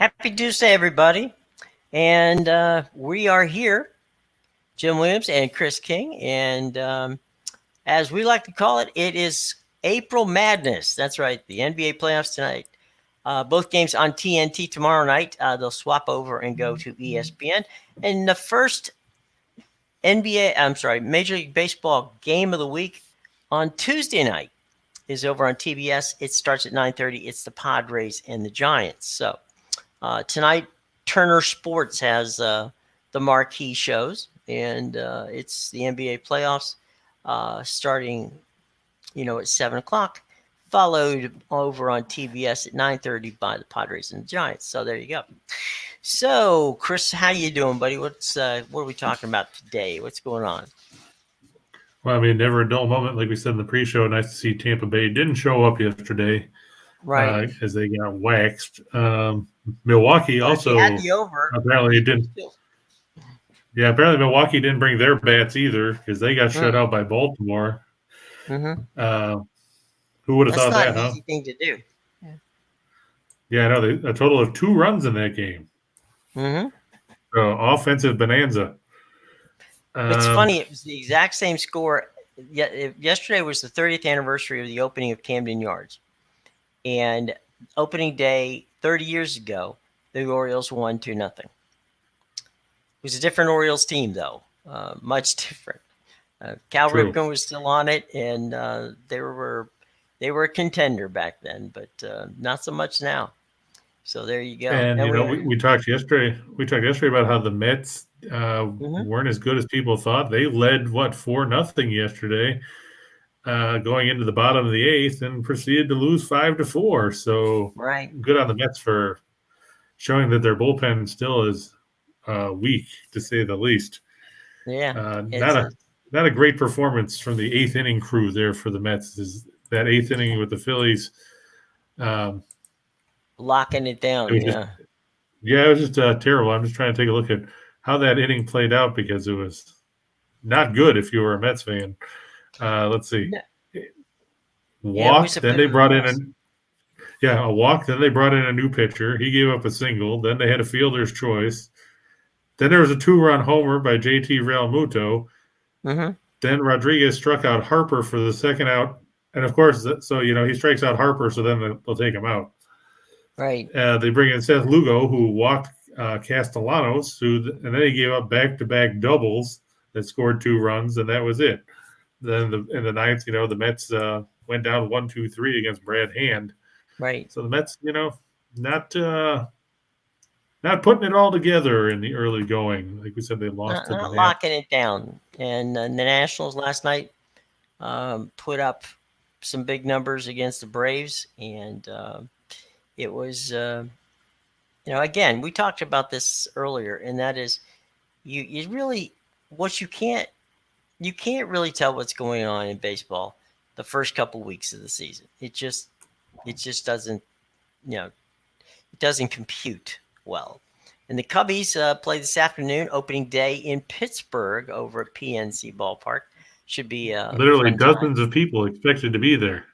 Happy Tuesday, everybody. And we are here, Jim Williams and Chris King. And as we like to call it, it is April Madness. That's right, the NBA playoffs tonight. Both games on TNT tomorrow night. They'll swap over and go to ESPN. And the first Major League Baseball game of the week on Tuesday night is over on TBS. It starts at 9:30. It's the Padres and the Giants. So tonight, Turner Sports has the marquee shows, and it's the NBA playoffs starting, at 7 o'clock, followed over on TBS at 9:30 by the Padres and the Giants. So there you go. So, Chris, how you doing, buddy? What are we talking about today? What's going on? Well, never a dull moment, like we said in the pre-show. Nice to see Tampa Bay didn't show up yesterday, Right? as they got waxed. Milwaukee also apparently didn't. Yeah, apparently Milwaukee didn't bring their bats either because they got shut out by Baltimore. Mm-hmm. Who would have thought that? That's not an easy thing to do. Yeah, I know. A total of 2 runs in that game. Mm-hmm. So offensive bonanza. It's funny. It was the exact same score. Yesterday was the 30th anniversary of the opening of Camden Yards, and opening day 30 years ago, the Orioles won 2-0. It was a different Orioles team, though, much different. Cal Ripken was still on it, and they were a contender back then, but not so much now. So there you go. And we talked yesterday. We talked yesterday about how the Mets weren't as good as people thought. They led 4-0 yesterday, going into the bottom of the 8th, and proceeded to lose 5-4. So good on the Mets for showing that their bullpen still is weak, to say the least. Yeah, not a great performance from the 8th inning crew there for the Mets. Is that 8th inning with the Phillies? Locking it down, it was just terrible. I'm just trying to take a look at how that inning played out because it was not good if you were a Mets fan. Let's see. Walked, then they brought in a walk, then they brought in a new pitcher. He gave up a single. Then they had a fielder's choice. Then there was a 2-run homer by JT Realmuto. Mm-hmm. Then Rodriguez struck out Harper for the second out. And, of course, so, he strikes out Harper, so then they'll take him out. Right. They bring in Seth Lugo, who walked Castellanos, and then he gave up back-to-back doubles that scored 2 runs, and that was it. Then in the 9th, the Mets went down 1-2-3 against Brad Hand. Right. So the Mets, not putting it all together in the early going. Like we said, they lost. Not locking it down. And the Nationals last night put up some big numbers against the Braves, and it was, again, we talked about this earlier, and that is, you really, you can't really tell what's going on in baseball the first couple weeks of the season. It just doesn't, it doesn't compute well. And the Cubbies play this afternoon, opening day in Pittsburgh over at PNC Ballpark. Should be literally dozens of people expected to be there.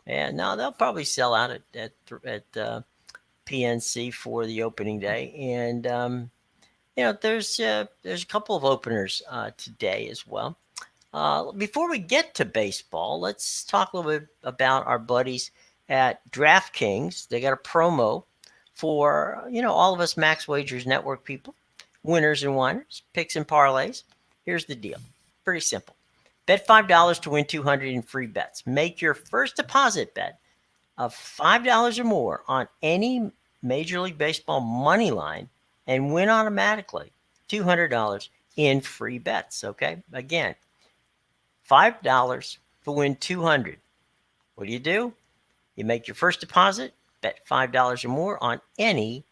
Yeah, no, they'll probably sell out at PNC for the opening day, and there's a couple of openers today as well. Before we get to baseball, let's talk a little bit about our buddies at DraftKings. They got a promo for all of us Max Wagers Network people, winners and whiners, picks and parlays. Here's the deal: pretty simple. Bet $5 to win $200 in free bets. Make your first deposit bet of $5 or more on any Major League Baseball money line and win automatically $200 in free bets. Okay, again, $5 to win $200. What do? You make your first deposit, bet $5 or more on any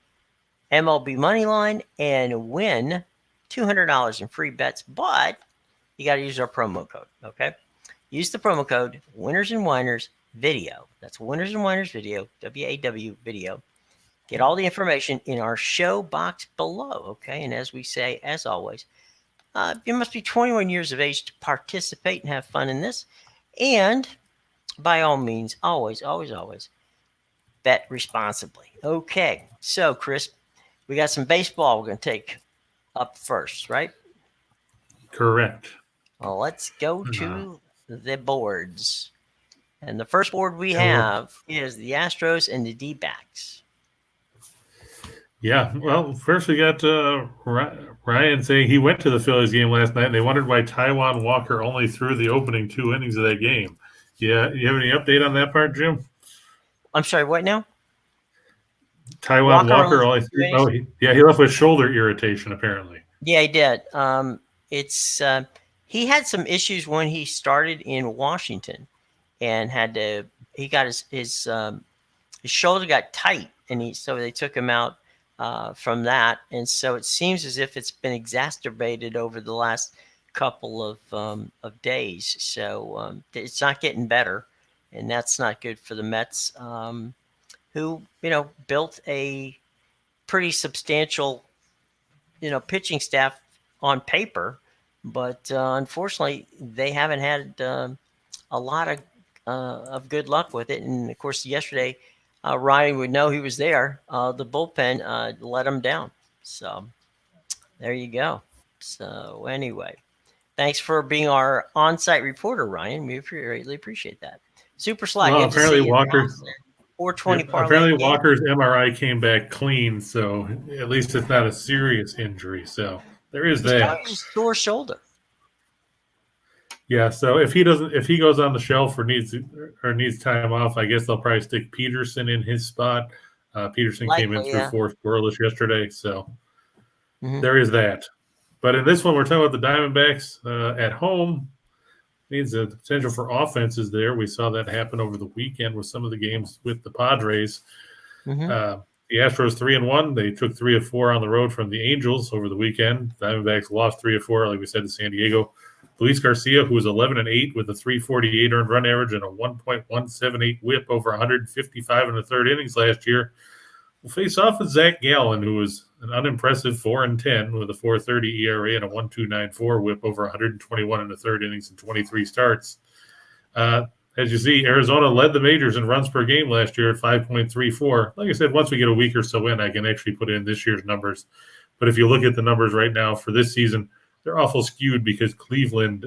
MLB money line, and win $200 in free bets. But you got to use our promo code, okay? Use the promo code Winners and Winers Video. That's Winners and Winers Video, WAW Video. Get all the information in our show box below, okay? And as we say, as always, you must be 21 years of age to participate and have fun in this. And by all means, always, always, always, Bet responsibly. Okay, so Chris, we got some baseball we're going to take up first, right? Correct. Well, let's go to the boards. And the first board we And have is the Astros and the D-backs. yeah, well, first we got Ryan saying he went to the Phillies game last night, and they wondered why Taijuan Walker only threw the opening 2 innings of that game. Yeah, you have any update on that part, Jim? I'm sorry, what now? Taijuan Walker only only threw 2 threw. innings? Oh, he left with shoulder irritation apparently. Yeah, he did. It's he had some issues when he started in Washington, and had to. He got his shoulder got tight, and so they took him out from that, and so it seems as if it's been exacerbated over the last couple of days. So it's not getting better, and that's not good for the Mets, who built a pretty substantial pitching staff on paper, but unfortunately they haven't had a lot of good luck with it. And of course, yesterday, Ryan would know he was there. The bullpen let him down. So there you go. So anyway, thanks for being our on-site reporter, Ryan. We greatly appreciate that. Super Sly, Well, good to apparently see you. Walker. 420 parlay Apparently game. Walker's MRI came back clean, so at least it's not a serious injury. So there is He's that. got a sore shoulder. Yeah, so if he goes on the shelf or needs time off, I guess they'll probably stick Peterson in his spot. Peterson came in Likely, through yeah. 4 scoreless yesterday, so Mhm. there is that. But in this one, we're talking about the Diamondbacks at home. Means the potential for offense is there. We saw that happen over the weekend with some of the games with the Padres. Mhm. The Astros 3-1. They took 3 of 4 on the road from the Angels over the weekend. Diamondbacks lost 3 of 4, like we said, to San Diego. Luis Garcia, who was 11-8 with a 348 earned run average and a 1.178 WHIP over 155 in the third innings last year, will face off with Zach Gallen, who was an unimpressive 4-10 with a 4.30 ERA and a 1.294 WHIP over 121 in the third innings and 23 starts. As you see, Arizona led the majors in runs per game last year at 5.34. Like I said, once we get a week or so in, I can actually put in this year's numbers. But if you look at the numbers right now for this season, they're awful skewed because Cleveland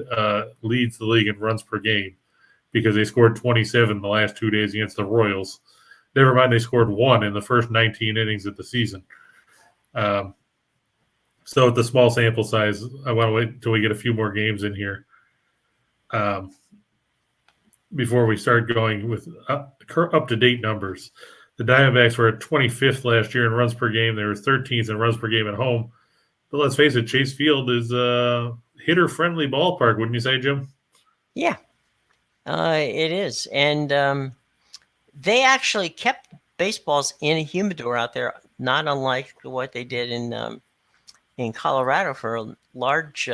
leads the league in runs per game because they scored 27 the last 2 days against the Royals. Never mind, they scored 1 in the first 19 innings of the season. So with the small sample size, I want to wait until we get a few more games in here before we start going with up-to-date numbers. The Diamondbacks were at 25th last year in runs per game. They were 13th in runs per game at home. But let's face it, Chase Field is a hitter-friendly ballpark, wouldn't you say, Jim? Yeah, it is. And they actually kept baseballs in a humidor out there, not unlike what they did in Colorado for a large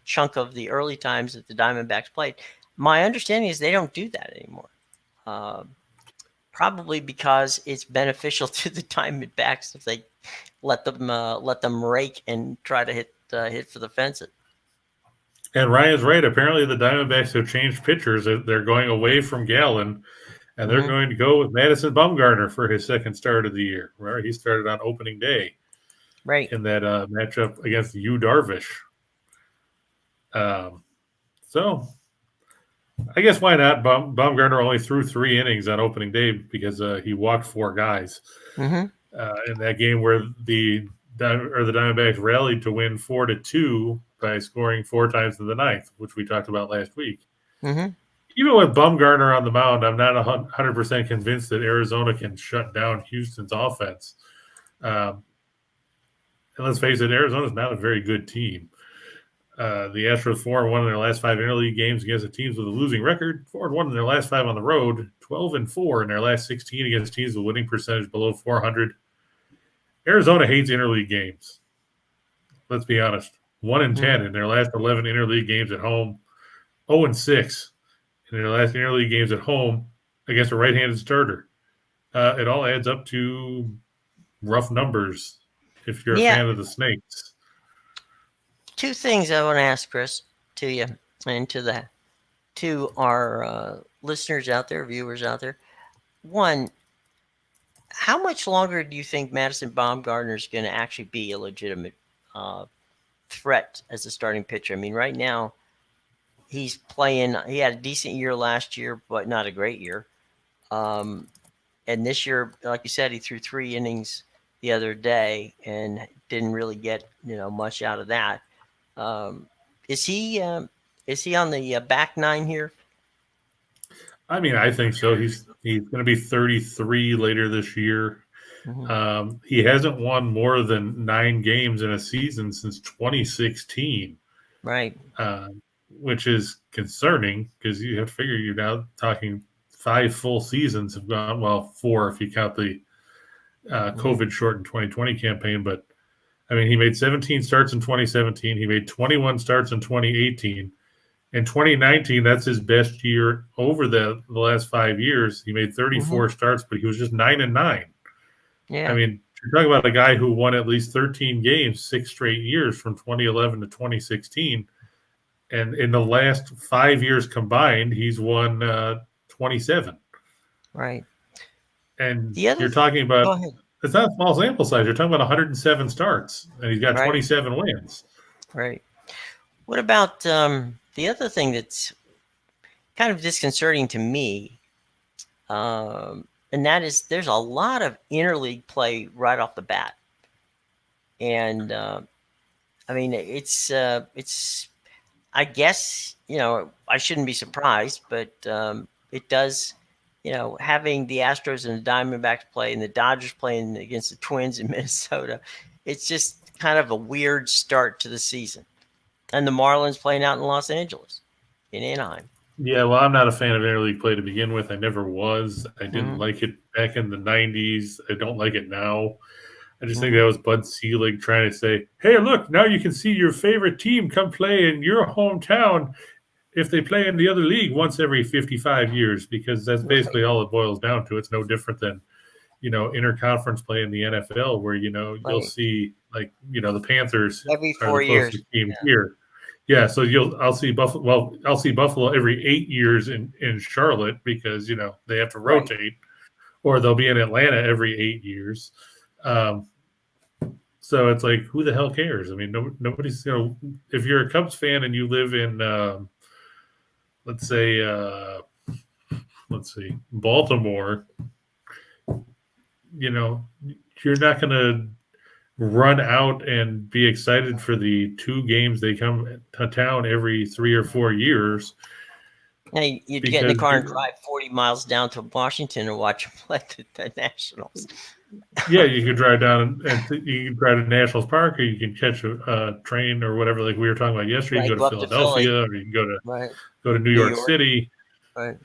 chunk of the early times that the Diamondbacks played. My understanding is they don't do that anymore. Probably because it's beneficial to the Diamondbacks if they let them rake and try to hit for the fences. And Ryan's right. Apparently, the Diamondbacks have changed pitchers. They're going away from Gallen, and they're going to go with Madison Bumgarner for his second start of the year. Right? He started on opening day, right, in that matchup against Yu Darvish. So, I guess why not? Bumgarner only threw 3 innings on opening day because he walked 4 guys in that game where the Diamondbacks rallied to win 4-2 by scoring 4 times in the ninth, which we talked about last week. Even with Bumgarner on the mound, I'm not 100% convinced that Arizona can shut down Houston's offense. And let's face it, Arizona's not a very good team. The Astros 4-1 in their last 5 interleague games against the teams with a losing record. 4-1 in their last 5 on the road. 12-4 in their last 16 against teams with winning percentage below 400. Arizona hates interleague games. Let's be honest. 1-10 in their last 11 interleague games at home. 0-6 in their last interleague games at home against a right-handed starter. It all adds up to rough numbers if you're a fan of the Snakes. 2 things I want to ask, Chris, to you and to our listeners out there, viewers out there. one, how much longer do you think Madison Bumgarner is going to actually be a legitimate threat as a starting pitcher? I mean, right now he's playing. He had a decent year last year, but not a great year. And this year, like you said, he threw 3 innings the other day and didn't really get much out of that. Um, is he on the back nine here? I mean, I think so. He's going to be 33 later this year. Mm-hmm. He hasn't won more than 9 games in a season since 2016, Right. which is concerning because you have to figure you're now talking 5 full seasons have gone, well, 4 if you count the COVID shortened 2020 campaign. But I mean, he made 17 starts in 2017. He made 21 starts in 2018. In 2019, that's his best year over the last 5 years. He made 34 starts, but he was just 9-9. Yeah. I mean, you're talking about a guy who won at least 13 games 6 straight years from 2011 to 2016. And in the last 5 years combined, he's won 27. Right. And The other. you're talking about, Go ahead. it's not a small sample size. You're talking about 107 starts, and he's got Right. 27 wins. Right. What about the other thing that's kind of disconcerting to me, and that is there's a lot of interleague play right off the bat, and I mean it's I guess I shouldn't be surprised, but it does. Having the Astros and the Diamondbacks play and the Dodgers playing against the Twins in Minnesota, it's just kind of a weird start to the season. And the Marlins playing out in Los Angeles, in Anaheim. Yeah, well, I'm not a fan of interleague play to begin with. I never was. I didn't like it back in the 90s. I don't like it now. I just think that was Bud Selig trying to say, hey, look, now you can see your favorite team come play in your hometown if they play in the other league once every 55 years, because that's basically all it boils down to. It's no different than, interconference play in the NFL where, you'll see like, the Panthers Every are 4 the years. closest team here. Yeah, so I'll see Buffalo. Well, I'll see Buffalo every 8 years in Charlotte because they have to rotate, or they'll be in Atlanta every 8 years. So it's like, who the hell cares? I mean, nobody's if you're a Cubs fan and you live in let's say Baltimore, you're not going to run out and be excited for the 2 games they come to town every 3 or 4 years. Hey, you'd get in the car and drive 40 miles down to Washington and watch them play the Nationals. Yeah, you could drive down and you can drive to Nationals Park, or you can catch a train or whatever, like we were talking about yesterday. You can go to Philadelphia, or you can go to New York City. Right.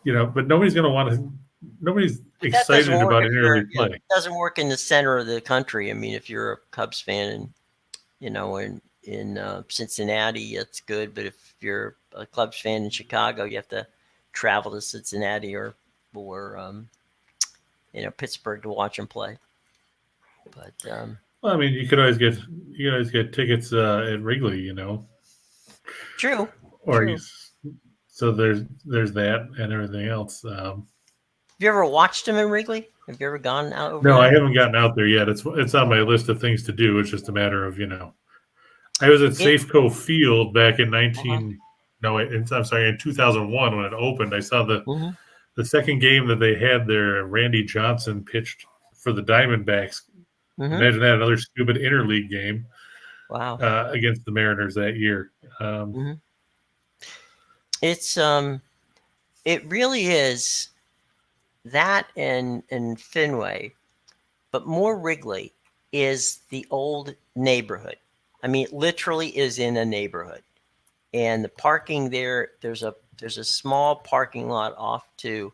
But nobody's going to want to. Nobody's excited about interleague play. It doesn't work in the center of the country. I mean, if you're a Cubs fan and in Cincinnati, that's good. But if you're a Cubs fan in Chicago, you have to travel to Cincinnati or Pittsburgh to watch them play. But well, I mean, you could always get tickets at Wrigley, True. Or true. So there's that and everything else. Have you ever watched them in Wrigley? Have you ever gone out over No, there? I haven't gotten out there yet. It's on my list of things to do. It's just a matter of I was at Safeco Field back in in 2001 when it opened. I saw the second game that they had there. Randy Johnson pitched for the Diamondbacks. Imagine that, another stupid interleague game. Wow. Against the Mariners that year. It's it really is that and Fenway, but more Wrigley is the old neighborhood. I mean, it literally is in a neighborhood, and the parking there's a small parking lot off to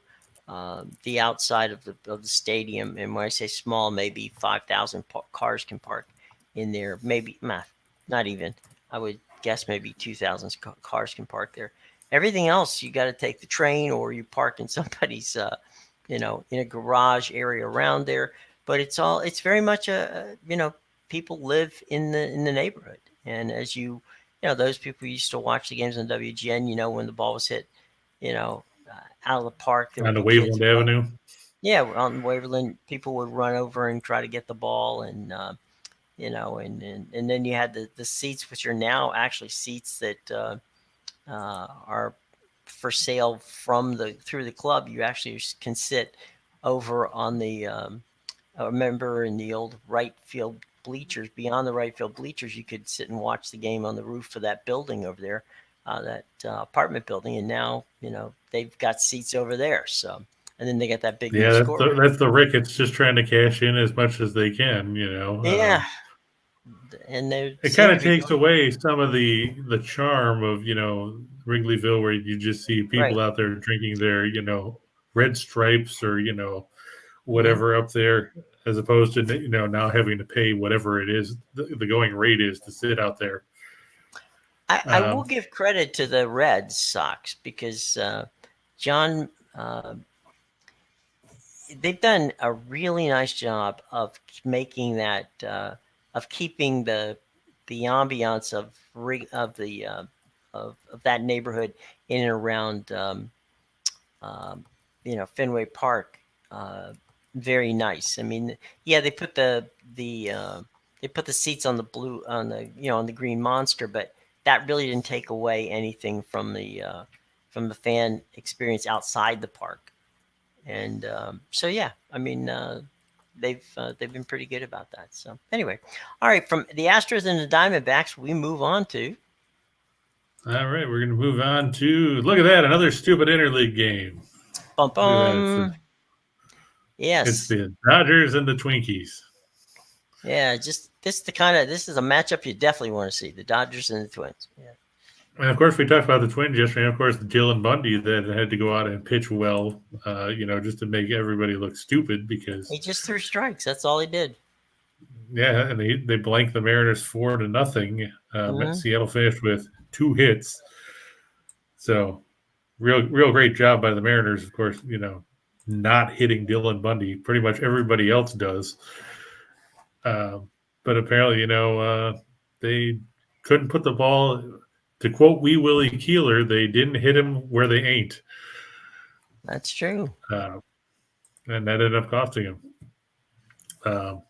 the outside of the stadium. And when I say small, maybe 5,000 cars can park in there. Maybe not even. I would guess maybe 2,000 cars can park there. Everything else, you got to take the train, or you park in somebody's, in a garage area around there. But it's very much people live in the neighborhood. And as those people used to watch the games on WGN, when the ball was hit, out of the park. There On would the be kids. Waveland Avenue. Yeah, on Waverland, people would run over and try to get the ball, and and then you had the seats, which are now actually seats that are for sale through the club. You actually can sit over on the. I remember in the old right field bleachers, beyond the right field bleachers, you could sit and watch the game on the roof of that building over there, that apartment building, and now they've got seats over there. So, and then they got that big new Yeah, score. that's the Ricketts just trying to cash in as much as they can. Yeah, and they It seem kind to of be takes doing away some of the charm of Wrigleyville, where you just see right. people out there drinking their red stripes or Hmm. whatever up there, as opposed to now having to pay whatever it is the going rate is to sit out there. I will give credit to the Red Sox because John, they've done a really nice job of making that of keeping the ambiance of the of that neighborhood in and around um, Fenway Park very nice. I mean, yeah, they put the seats on the blue on the on the green monster, but that really didn't take away anything from the fan experience outside the park. And so yeah, I mean, they've been pretty good about that. So anyway, all right, from the Astros and the Diamondbacks, we move on to All right, we're going to move on to look at that, another stupid interleague game. bum Look at that. bum. It's Yes, the Dodgers and the Twinkies. yeah, just this is a matchup you definitely want to see, the Dodgers and the Twins. Yeah. And of course, we talked about the Twins yesterday. Of course, Dylan Bundy that had to go out and pitch well, just to make everybody look stupid because He just threw strikes. That's all he did. yeah, and they blanked the Mariners 4-0. Mm-hmm. Seattle finished with 2 hits, so real great job by the Mariners. Of course, not hitting Dylan Bundy. Pretty much everybody else does, but apparently, they couldn't put the ball. To quote Wee Willie Keeler, they didn't hit him where they ain't. That's true. And that ended up costing him. The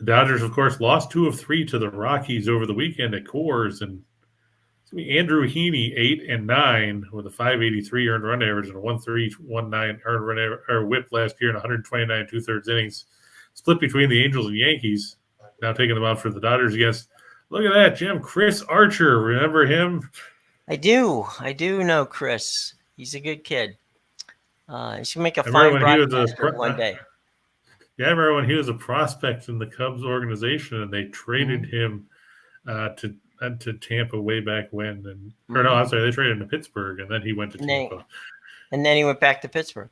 Dodgers, of course, lost 2 of 3 to the Rockies over the weekend at Coors, and Andrew Heaney 8 and 9 with a 5.83 earned run average and a 1.319 earned run or WHIP last year in 129 2/3 innings, split between the Angels and Yankees. Now taking them out for the Dodgers against. Look at that, Jim. Chris Archer. Remember him? I do know Chris. He's a good kid. He should make a fine broadcaster one day. Yeah, I remember when he was a prospect in the Cubs organization, and they traded him to Tampa way back when. Or no, I'm sorry, they traded him to Pittsburgh, and then he went to Tampa. And then he went back to Pittsburgh.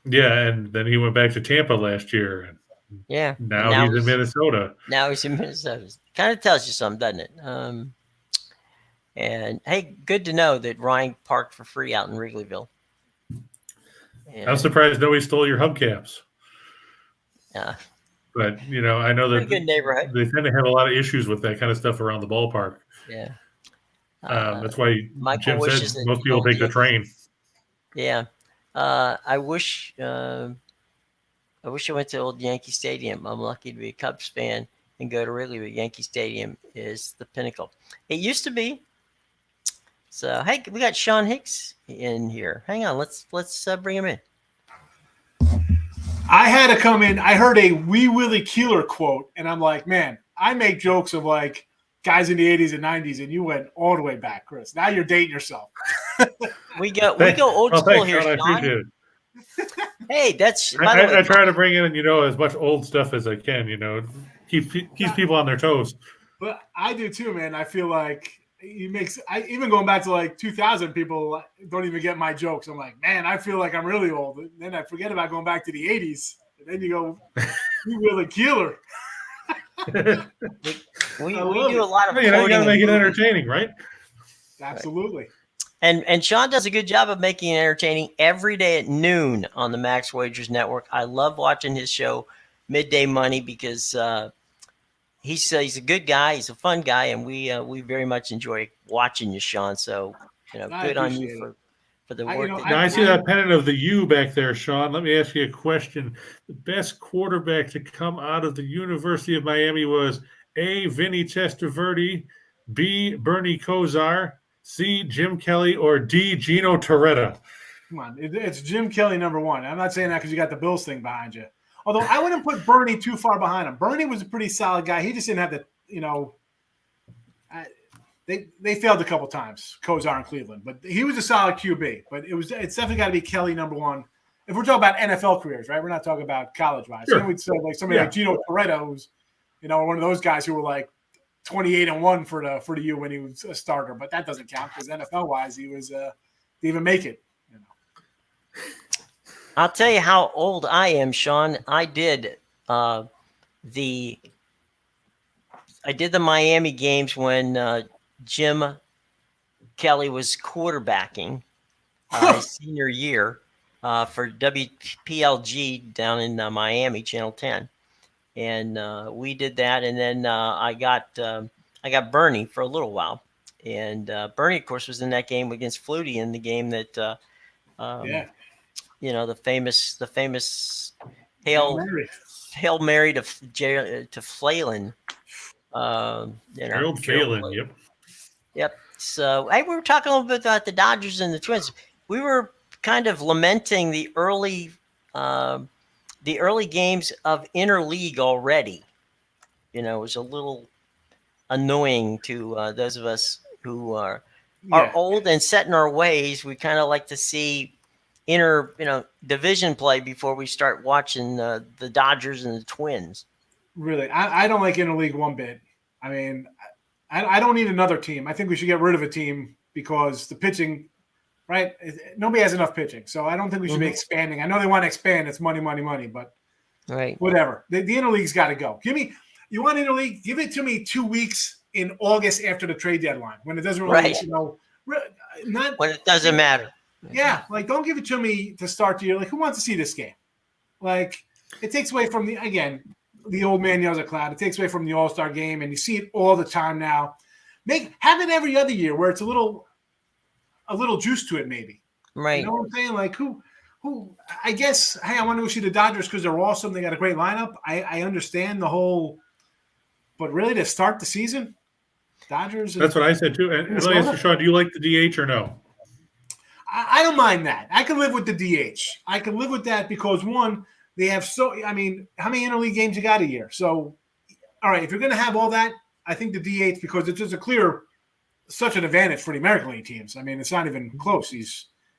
Yeah, and then he went back to Tampa last year. Yeah. Now he's in Minnesota. Now he's in Minnesota. Kind of tells you something, doesn't it? And hey, good to know that Ryan parked for free out in Wrigleyville. I'm surprised nobody stole your hubcaps. Yeah. But I know that good neighborhood. They tend to have a lot of issues with that kind of stuff around the ballpark. Yeah. That's why Michael Jim said most people take the train. Yeah. I wish I went to old Yankee Stadium. I'm lucky to be a Cubs fan and go to Wrigley, but Yankee Stadium is the pinnacle. It used to be. So hey, we got Sean Hicks in here. Hang on, let's bring him in. I had to come in. I heard a Wee Willie Keeler quote, and I'm like, man, I make jokes of like guys in the 80s and 90s, and you went all the way back, Chris. Now you're dating yourself. we go old school here, Sean. I appreciate it. Hey, that's I try to bring in as much old stuff as I can. Keeps people on their toes. But I do too, man. I feel like even going back to like 2000, people don't even get my jokes. I'm like, man, I feel like I'm really old. And then I forget about going back to the 80s. And then you go, Wee Willie Keeler. we do a lot of you got to make it entertaining, right? Absolutely. And Sean does a good job of making it entertaining every day at noon on the Max Wagers Network. I love watching his show, Midday Money, because he's a good guy. He's a fun guy, and we very much enjoy watching you, Sean. So good on you for the I- you work. know, that Now I see I- that pennant of the U back there, Sean. Let me ask you a question. The best quarterback to come out of the University of Miami was A. Vinny Testaverde, B. Bernie Kosar, C. Jim Kelly, or D. Gino Torretta. Come on, it's Jim Kelly #1. I'm not saying that because you got the Bills thing behind you. Although I wouldn't put Bernie too far behind him. Bernie was a pretty solid guy. He just didn't have the, they failed a couple times, Kosar in Cleveland, but he was a solid QB. But it's definitely got to be Kelly #1. If we're talking about NFL careers, right? We're not talking about college wise. Sure. Then we'd say like somebody like Gino Torretta, who's one of those guys who were like 28-1 for the U when he was a starter, but that doesn't count because NFL wise he was didn't even make it. I'll tell you how old I am, Sean. I did the Miami games when Jim Kelly was quarterbacking his senior year for WPLG down in Miami, Channel 10, and we did that. And then I got Bernie for a little while, and Bernie, of course, was in that game against Flutie in the game that the famous Hail Mary to Phelan. Harold Phelan, Yep. So, hey, we were talking a little bit about the Dodgers and the Twins. We were kind of lamenting the early games of interleague already. It was a little annoying to those of us who are old and set in our ways. We kind of like to see division play before we start watching the Dodgers and the Twins. Really, I don't like interleague one bit. I mean, I don't need another team. I think we should get rid of a team because the pitching, right? Nobody has enough pitching, so I don't think we should be expanding. I know they want to expand. It's money, but whatever. The interleague's got to go. You want interleague? Give it to me 2 weeks in August after the trade deadline when it doesn't really, not when it doesn't matter. Yeah, like don't give it to me to start the year. Like, who wants to see this game? Like, it takes away from the old man yells at cloud. It takes away from the All-Star game, and you see it all the time now. Have it every other year where it's a little juice to it, maybe. Right. You know what I'm saying? Like, who? I guess. Hey, I want to go see the Dodgers because they're awesome. They got a great lineup. I understand the whole, but really to start the season, Dodgers. That's what I said too. And let me ask you, Sean, do you like the DH or no? I don't mind that. I can live with the DH. I can live with that because one, they have how many interleague games you got a year? So, all right, if you're going to have all that, I think the DH, because it's just such an advantage for the American League teams. I mean, it's not even close.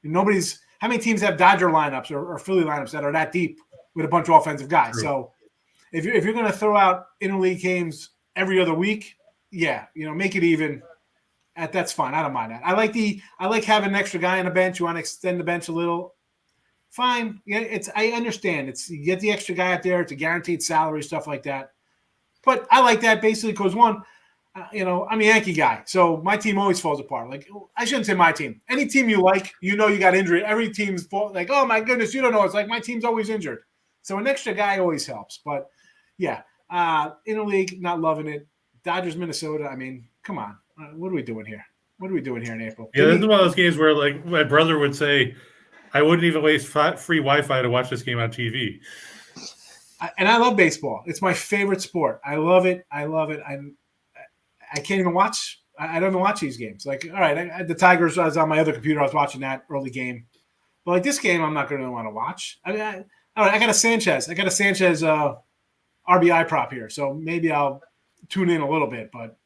How many teams have Dodger lineups or Philly lineups that are that deep with a bunch of offensive guys? True. So if you're going to throw out interleague games every other week, make it even. That's fine. I don't mind that. I like having an extra guy on the bench. You want to extend the bench a little. Fine. Yeah, I understand. You get the extra guy out there. It's a guaranteed salary, stuff like that. But I like that basically because one, I'm a Yankee guy, so my team always falls apart. Like, I shouldn't say my team. Any team you like, you got injured. Every team's like, oh my goodness, you don't know. It's like my team's always injured. So an extra guy always helps. But yeah, interleague, not loving it. Dodgers, Minnesota. I mean, come on. What are we doing here? What are we doing here in April? Yeah, this is one of those games where, like, my brother would say, I wouldn't even waste free Wi-Fi to watch this game on TV. And I love baseball. It's my favorite sport. I love it. I can't even watch. I don't even watch these games. Like, all right, the Tigers, I was on my other computer. I was watching that early game. But like this game, I'm not going to want to watch. I mean, all right, I got a Sanchez RBI prop here. So maybe I'll tune in a little bit. But,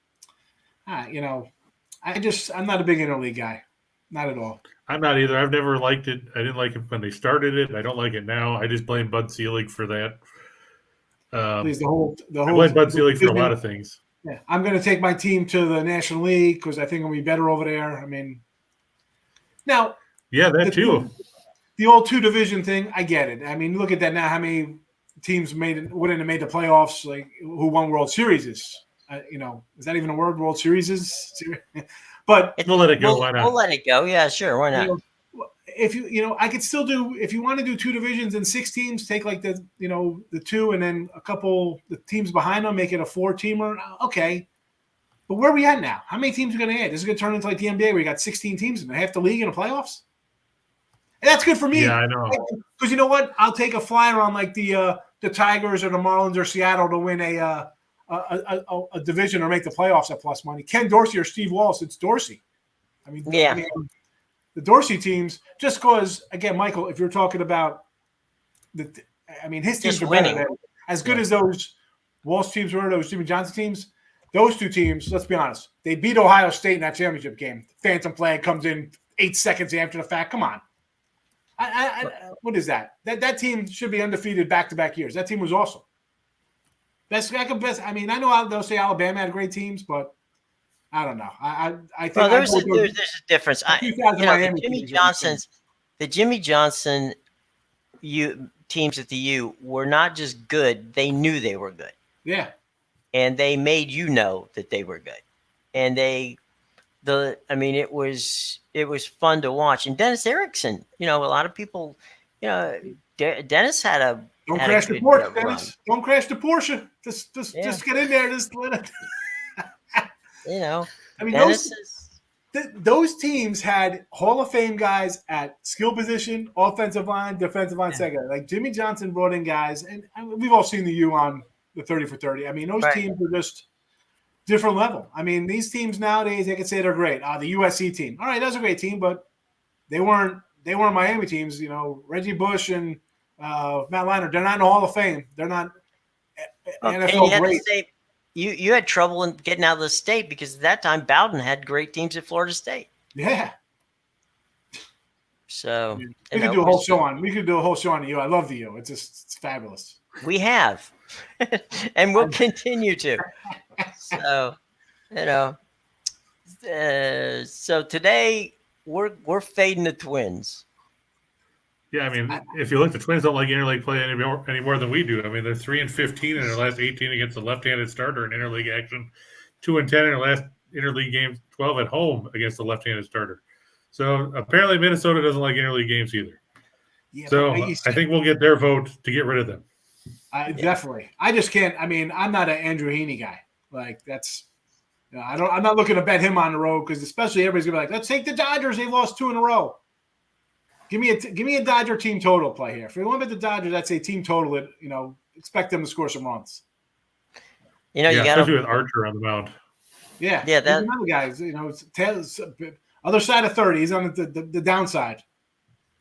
I'm not a big interleague guy. Not at all. I'm not either. I've never liked it. I didn't like it when they started it. I don't like it now. I just blame Bud Selig for that. Please, the whole. I blame Bud Selig for a lot of things. Yeah, I'm going to take my team to the National League because I think it'll be better over there. I mean, now. Yeah, that too. The old 2-division thing, I get it. I mean, look at that now. How many teams wouldn't have made the playoffs? Like, who won World Series? Is that even a word? World Series is. But we'll let it go. Why not? We'll let it go. Yeah, sure. Why not? If I could still do. If you want to do 2 divisions and 6 teams, take like the 2 and then a couple the teams behind them, make it a 4-teamer. Okay, but where are we at now? How many teams are going to add? This is going to turn into like the NBA where you got 16 teams in half the league in the playoffs. And that's good for me. Yeah, I know. Because you know what? I'll take a flyer on like the Tigers or the Marlins or Seattle to win a division or make the playoffs at plus money. Ken Dorsey or Steve Walsh, it's Dorsey. I mean, the Dorsey teams, just because, again, Michael, if you're talking about his teams are winning. Better. As good as those Walsh teams were, those Jimmy Johnson teams, those two teams, let's be honest, they beat Ohio State in that championship game. Phantom flag comes in 8 seconds after the fact. Come on. What is that? That team should be undefeated back-to-back years. That team was awesome. Best. I mean, I know they'll say Alabama had great teams, but I don't know. I think there's a difference. The Jimmy Johnson teams at the U were not just good; they knew they were good. Yeah, and they made that they were good, and it was fun to watch. And Dennis Erickson, a lot of people, Dennis had a don't crash the Porsche, Dennis. Don't crash the Porsche. Just get in there. Just let it. I mean, those teams had Hall of Fame guys at skill position, offensive line, defensive line, second. Like Jimmy Johnson brought in guys, and we've all seen the U on the 30 for 30. I mean, those teams are just different level. I mean, these teams nowadays, they can say they're great. The USC team, all right, that's a great team, but they weren't Miami teams. Reggie Bush and Matt Leinart, they're not in the Hall of Fame. They're not NFL great. You had trouble in getting out of the state because at that time Bowden had great teams at Florida State. Yeah. So we could do a whole show on. We could do a whole show on the U. I love the U. It's fabulous. We have, and we'll continue to. So, so today we're fading the Twins. Yeah, I mean, if you look, the Twins don't like interleague play any more than we do. I mean, they're 3-15 in their last 18 against the left-handed starter in interleague action, 2-10 in their last interleague games, 12 at home against the left-handed starter. So apparently Minnesota doesn't like interleague games either. Yeah, so I think we'll get their vote to get rid of them. Definitely. I just can't. I mean, I'm not an Andrew Heaney guy. Like that's. I'm not looking to bet him on the road because especially everybody's gonna be like, let's take the Dodgers. They've lost 2 in a row. Give me a Dodger team total play here. If you want to bet the Dodgers, I'd say team total. Expect them to score some runs. You got especially with Archer on the mound. Yeah. That another guys. Other side of 30. He's on the downside.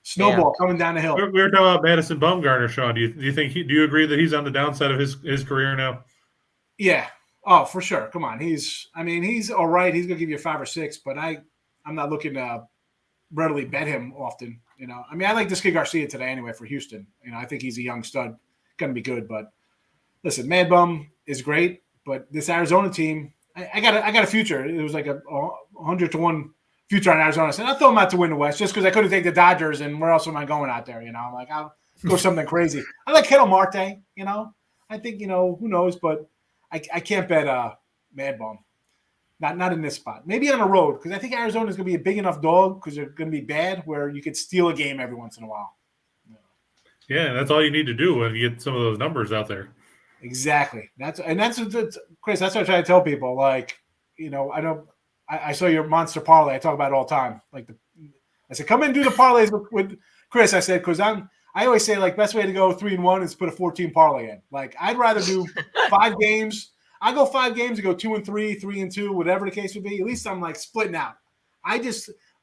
Snowball coming down the hill. We were talking about Madison Bumgarner, Sean. Do you agree that he's on the downside of his career now? Yeah. Oh, for sure. Come on. He's all right. He's gonna give you 5 or 6, but I'm not looking to readily bet him often. I like this kid Garcia today anyway for Houston. I think he's a young stud, gonna be good. But listen, Mad Bum is great, but this Arizona team, I got a future. It was like a 100-1 future on Arizona. I said I'll throw them out to win the West just because I couldn't take the Dodgers, and where else am I going out there? I'm like I'll go something crazy. I like Ketel Marte. I think who knows, but I can't bet Mad Bum. Not in this spot. Maybe on the road because I think Arizona is going to be a big enough dog because they're going to be bad where you could steal a game every once in a while. Yeah, that's all you need to do when you get some of those numbers out there. Exactly. That's Chris. That's what I try to tell people. Like, I saw your monster parlay. I talk about it all the time. I said, come in and do the parlays with Chris. I said because I always say best way to go 3-1 is put a 14 parlay in. I'd rather do 5 games. I go 5 games and go 2-3, 3-2, whatever the case would be. At least I'm splitting out. I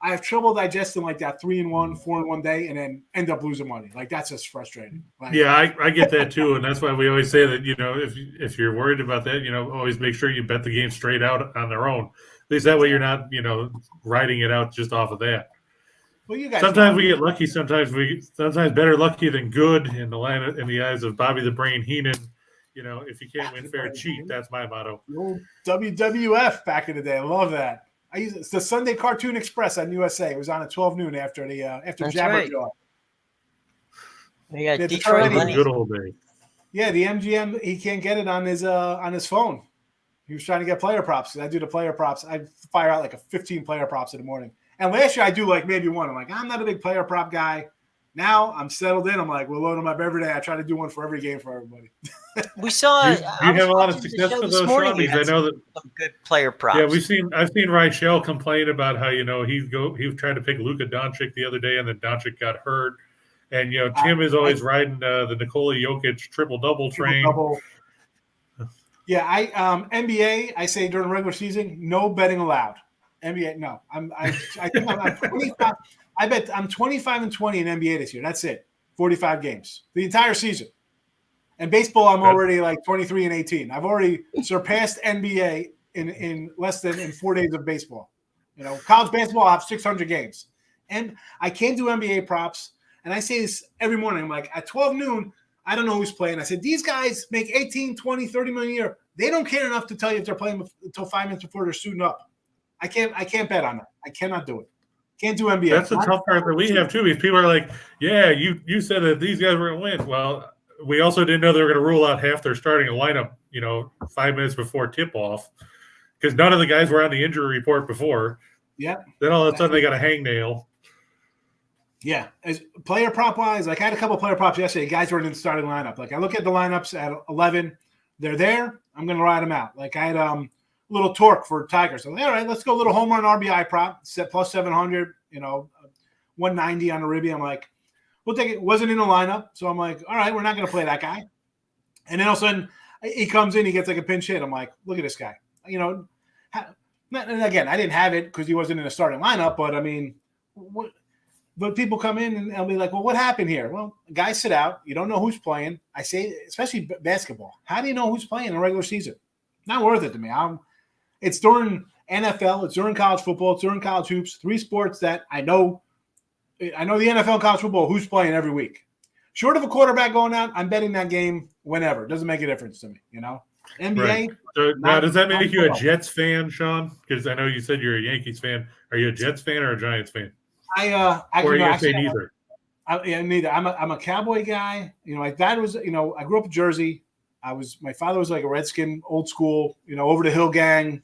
have trouble digesting that 3-1, 4-1 day and then end up losing money. That's just frustrating. Yeah, I get that too, and that's why we always say that if you're worried about that, always make sure you bet the game straight out on their own. At least that way you're not riding it out just off of that. Well, you guys. Sometimes we get lucky. Sometimes better lucky than good in the eyes of Bobby the Brain Heenan. If you can't win fair, cheat. That's my motto. The old WWF back in the day. I love that. It's the Sunday Cartoon Express on USA. It was on at 12 noon after Jabberjaw. Yeah, Detroit Money. Good old day. Yeah, the MGM. He can't get it on his phone. He was trying to get player props. I do the player props. I fire out 15 player props in the morning. And last year I do maybe one. I'm not a big player prop guy. Now I'm settled in. I'm like, we'll load them up every day. I try to do one for every game for everybody. We saw. Do you have a lot of success with those, Sean? Because I know that some good player props. Yeah, I've seen Reichel complain about how he was trying to pick Luka Doncic the other day, and then Doncic got hurt. And Tim is always riding the Nikola Jokic triple-double train. Yeah, NBA. I say during the regular season, no betting allowed. NBA, no. I think I'm 25. I bet I'm 25-20 in NBA this year. That's it. 45 games, the entire season. And baseball, I'm already like 23-18. I've already surpassed NBA in less than in 4 days of baseball. College basketball, I have 600 games. And I can't do NBA props. And I say this every morning. I'm like, at 12 noon, I don't know who's playing. I said, these guys make 18, 20, 30 million a year. They don't care enough to tell you if they're playing until 5 minutes before they're suiting up. I can't bet on that. I cannot do it. Can't do NBA. That's the tough part that we have too, because people are like, yeah, you said that these guys were going to win. Well, we also didn't know they were going to rule out half their starting lineup, 5 minutes before tip-off, because none of the guys were on the injury report before. Yeah. Then all of a sudden they got a hangnail. Yeah. As player prop-wise, like I had a couple of player props yesterday. Guys weren't in the starting lineup. Like I look at the lineups at 11. They're there. I'm going to ride them out. Like I had a little torque for Tigers. So, all right, let's go a little home run RBI prop, set plus 700, 190 on the Ribby. I'm like, we'll take it. Wasn't in the lineup. So I'm like, all right, we're not going to play that guy. And then all of a sudden he comes in, he gets like a pinch hit. I'm like, look at this guy. And again, I didn't have it because he wasn't in the starting lineup. But, I mean, but people come in and they'll be like, well, what happened here? Well, guys sit out. You don't know who's playing. I say, especially basketball. How do you know who's playing in the regular season? Not worth it to me. It's during NFL. It's during college football. It's during college hoops. 3 sports that I know the NFL and college football, who's playing every week. Short of a quarterback going out, I'm betting that game whenever. It doesn't make a difference to me, NBA. Right. So now, does that make you a Jets fan, Sean? Because I know you said you're a Yankees fan. Are you a Jets fan or a Giants fan? Or are you say neither? Neither. I'm a Cowboy guy. My dad was. I grew up in Jersey. My father was like a Redskin, old school. Over the hill gang,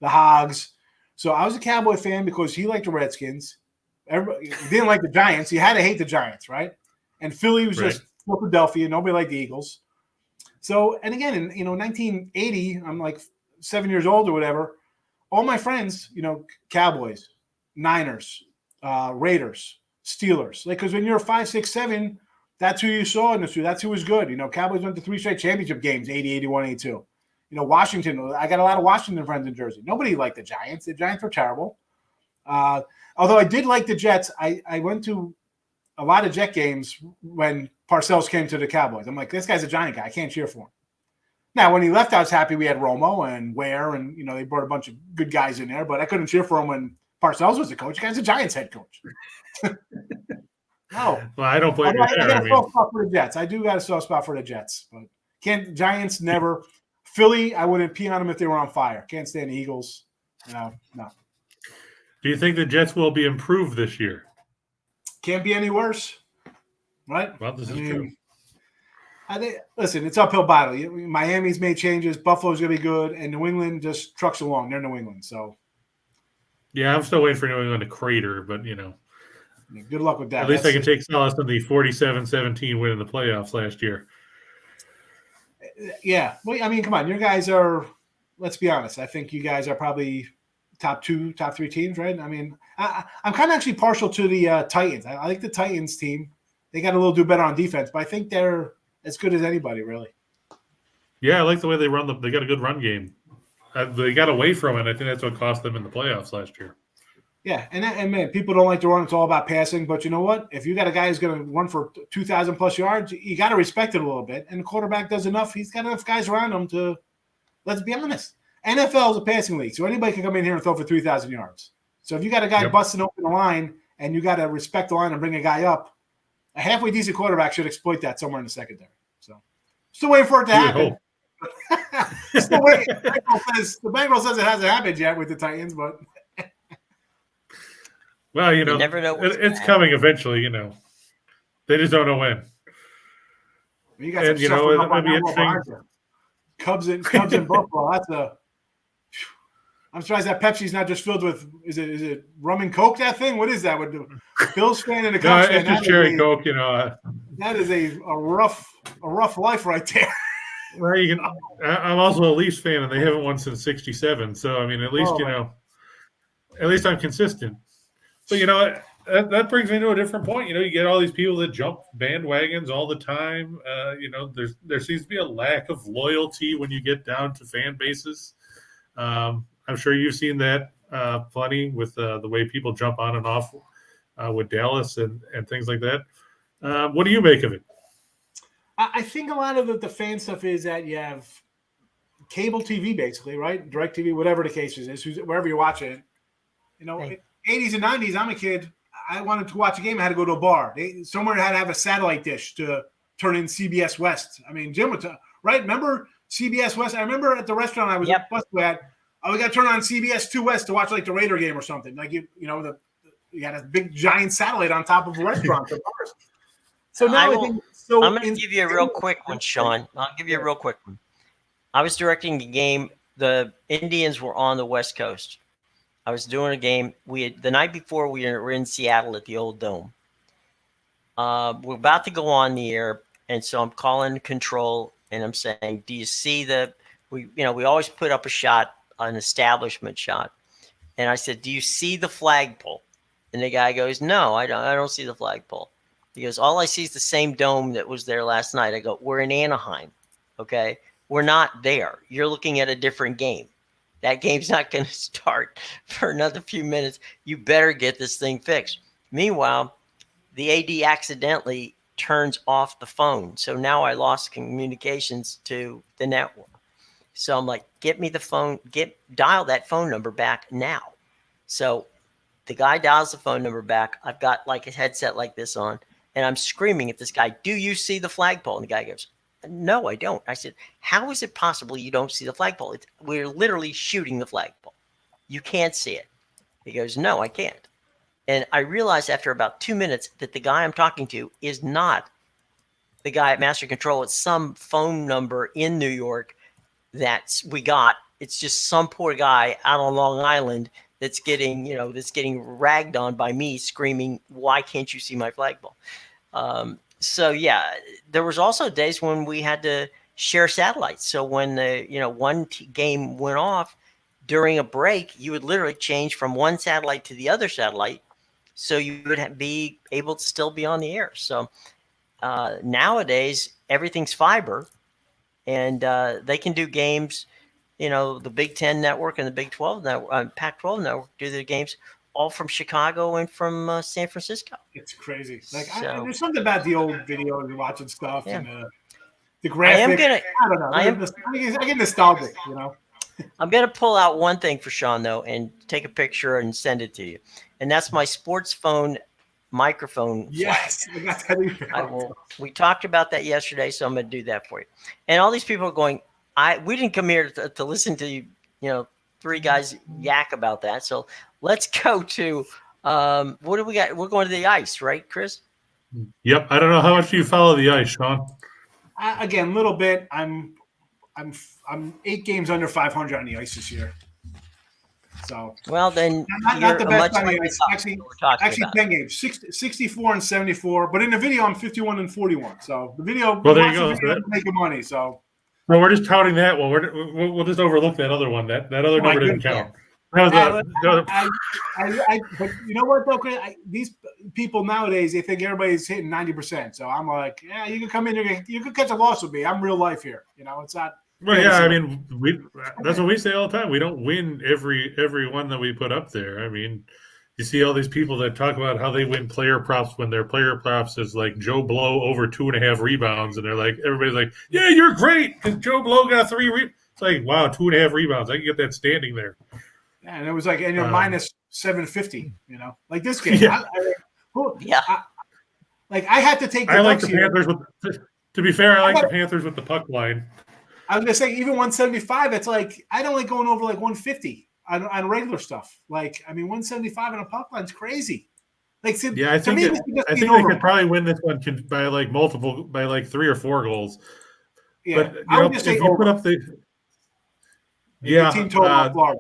the Hogs. So I was a Cowboy fan because he liked the Redskins. Everybody didn't like the Giants. You had to hate the Giants, right? And Philly was just Philadelphia. Nobody liked the Eagles. So, and again, in 1980, I'm like 7 years old or whatever. All my friends, Cowboys, Niners, Raiders, Steelers. Like, because when you're 5, 6, 7, that's who you saw in the street. That's who was good. Cowboys went to 3 straight championship games, 80, 81, 82. Washington. I got a lot of Washington friends in Jersey. Nobody liked the Giants. The Giants were terrible. Although I did like the Jets. I went to a lot of Jet games when Parcells came to the Cowboys. I'm like, this guy's a Giant guy. I can't cheer for him. Now, when he left, I was happy we had Romo and Ware, and, they brought a bunch of good guys in there, but I couldn't cheer for him when Parcells was the coach. The guy's a Giants head coach. No. Well, I don't blame you there. I got a soft spot for the Jets. I do got a soft spot for the Jets, but Giants never. Philly, I wouldn't pee on them if they were on fire. Can't stand the Eagles. No. Do you think the Jets will be improved this year? Can't be any worse, right? Well, this is true. Listen, it's uphill battle. Miami's made changes. Buffalo's going to be good, and New England just trucks along. They're New England, so. Yeah, I'm still waiting for New England to crater, but, good luck with that. At least I can take solace in the 47-17 win in the playoffs last year. Yeah. Well, I mean, come on. Your guys are, let's be honest, I think you guys are probably top 2, top 3 teams, right? I mean, I'm kind of actually partial to the Titans. I like the Titans team. They got a little do better on defense, but I think they're as good as anybody, really. Yeah, I like the way they run. They got a good run game. They got away from it. I think that's what cost them in the playoffs last year. Yeah, and man, people don't like to run. It's all about passing. But you know what? If you got a guy who's going to run for 2,000 plus yards, you got to respect it a little bit. And the quarterback does enough. He's got enough guys around him to, let's be honest, NFL is a passing league. So anybody can come in here and throw for 3,000 yards. So if you got a guy busting open the line and you got to respect the line and bring a guy up, a halfway decent quarterback should exploit that somewhere in the secondary. So still waiting for it to happen. Still waiting. The Bengals says it hasn't happened yet with the Titans, but. Well, you never know it's coming eventually, They just don't know when. You guys and, it might be interesting. Cubs in Buffalo. I'm surprised that Pepsi's not just filled with is it rum and Coke? That thing? What is that? With the Bills fan and the Cubs fan? It's just cherry Coke. That is a rough life right there. Well, I'm also a Leafs fan, and they haven't won since '67. So I mean, at least at least I'm consistent. But that brings me to a different point. You get all these people that jump bandwagons all the time. There seems to be a lack of loyalty when you get down to fan bases. I'm sure you've seen that plenty with the way people jump on and off with Dallas and things like that. What do you make of it? I think a lot of the fan stuff is that you have cable TV, basically, right? Direct TV, whatever the case is, wherever you're watching it. 80s and 90s, I'm a kid. I wanted to watch a game. I had to go to a bar. Somewhere had to have a satellite dish to turn in CBS West. I mean, Jim would right? Remember CBS West? I remember at the restaurant I was at, we got to turn on CBS 2 West to watch like the Raider game or something. Like you had a big giant satellite on top of a restaurant. So now I think I'm going to give you a real quick one, Sean. I'll give you a real quick one. I was directing a game. The Indians were on the West Coast. I was doing a game. The night before we were in Seattle at the Old Dome. We're about to go on the air, and so I'm calling control, and I'm saying, "Do you see we always put up a shot, an establishment shot." And I said, "Do you see the flagpole?" And the guy goes, "No, I don't see the flagpole." He goes, "All I see is the same dome that was there last night." I go, "We're in Anaheim, okay? We're not there. You're looking at a different game. That game's not going to start for another few minutes. You better get this thing fixed." Meanwhile, the AD accidentally turns off the phone. So now I lost communications to the network. So I'm like, "Get me the phone, dial that phone number back now." So the guy dials the phone number back. I've got like a headset like this on, and I'm screaming at this guy, "Do you see the flagpole?" And the guy goes, "No, I don't." I said, "How is it possible you don't see the flagpole? We're literally shooting the flagpole. You can't see it." He goes, "No, I can't." And I realized after about 2 minutes that the guy I'm talking to is not the guy at Master Control. It's some phone number in New York we got. It's just some poor guy out on Long Island that's getting ragged on by me screaming, "Why can't you see my flagpole?" So yeah, there was also days when we had to share satellites. So when one game went off during a break, you would literally change from one satellite to the other satellite, so you would be able to still be on the air. So nowadays everything's fiber, and they can do games. The Big Ten Network and the Big 12 Network, Pac-12 Network do their games all from Chicago and from San Francisco. It's crazy. There's something about the old video and watching stuff and the I graphic. don't know. I get nostalgic, I'm going to pull out one thing for Sean, though, and take a picture and send it to you. And that's my sports phone microphone. Yes. We talked about that yesterday, so I'm going to do that for you. And all these people are going, we didn't come here to listen to, three guys yak about that. So let's go to what do we got? We're going to the ice, right, Chris? Yep. I don't know how much you follow the ice, Sean. Again, a little bit. I'm 8 games under 500 on the ice this year. So then not the best on the ice. Actually 10 games, 64 and 74. But in the video, I'm 51 and 41. So the video, there you go. Making money. So no, we're just touting that. Well, we'll just overlook that other one. That other number didn't count. But you know what, though, Chris? These people nowadays, they think everybody's hitting 90%. So I'm like, yeah, you can come in, you can catch a loss with me. I'm real life here. It's not. Well, yeah, I mean, that's what we say all the time. We don't win every one that we put up there. I mean, you see all these people that talk about how they win player props when their player props is like Joe Blow over 2.5 rebounds, and they're like, everybody's like, "Yeah, you're great because Joe Blow got 3 rebounds." It's like, wow, 2.5 rebounds. I can get that standing there. Yeah, and it was like, and you're minus 750. Like this game. Yeah. I had to take. I like the Panthers with. To be fair, I like the Panthers with the puck line. I was gonna say even 175. It's like I don't like going over like 150 on regular stuff. 175 on a puck line is crazy. I think they could probably win this one by like 3 or 4 goals. Yeah, but if you put up the team total Florida.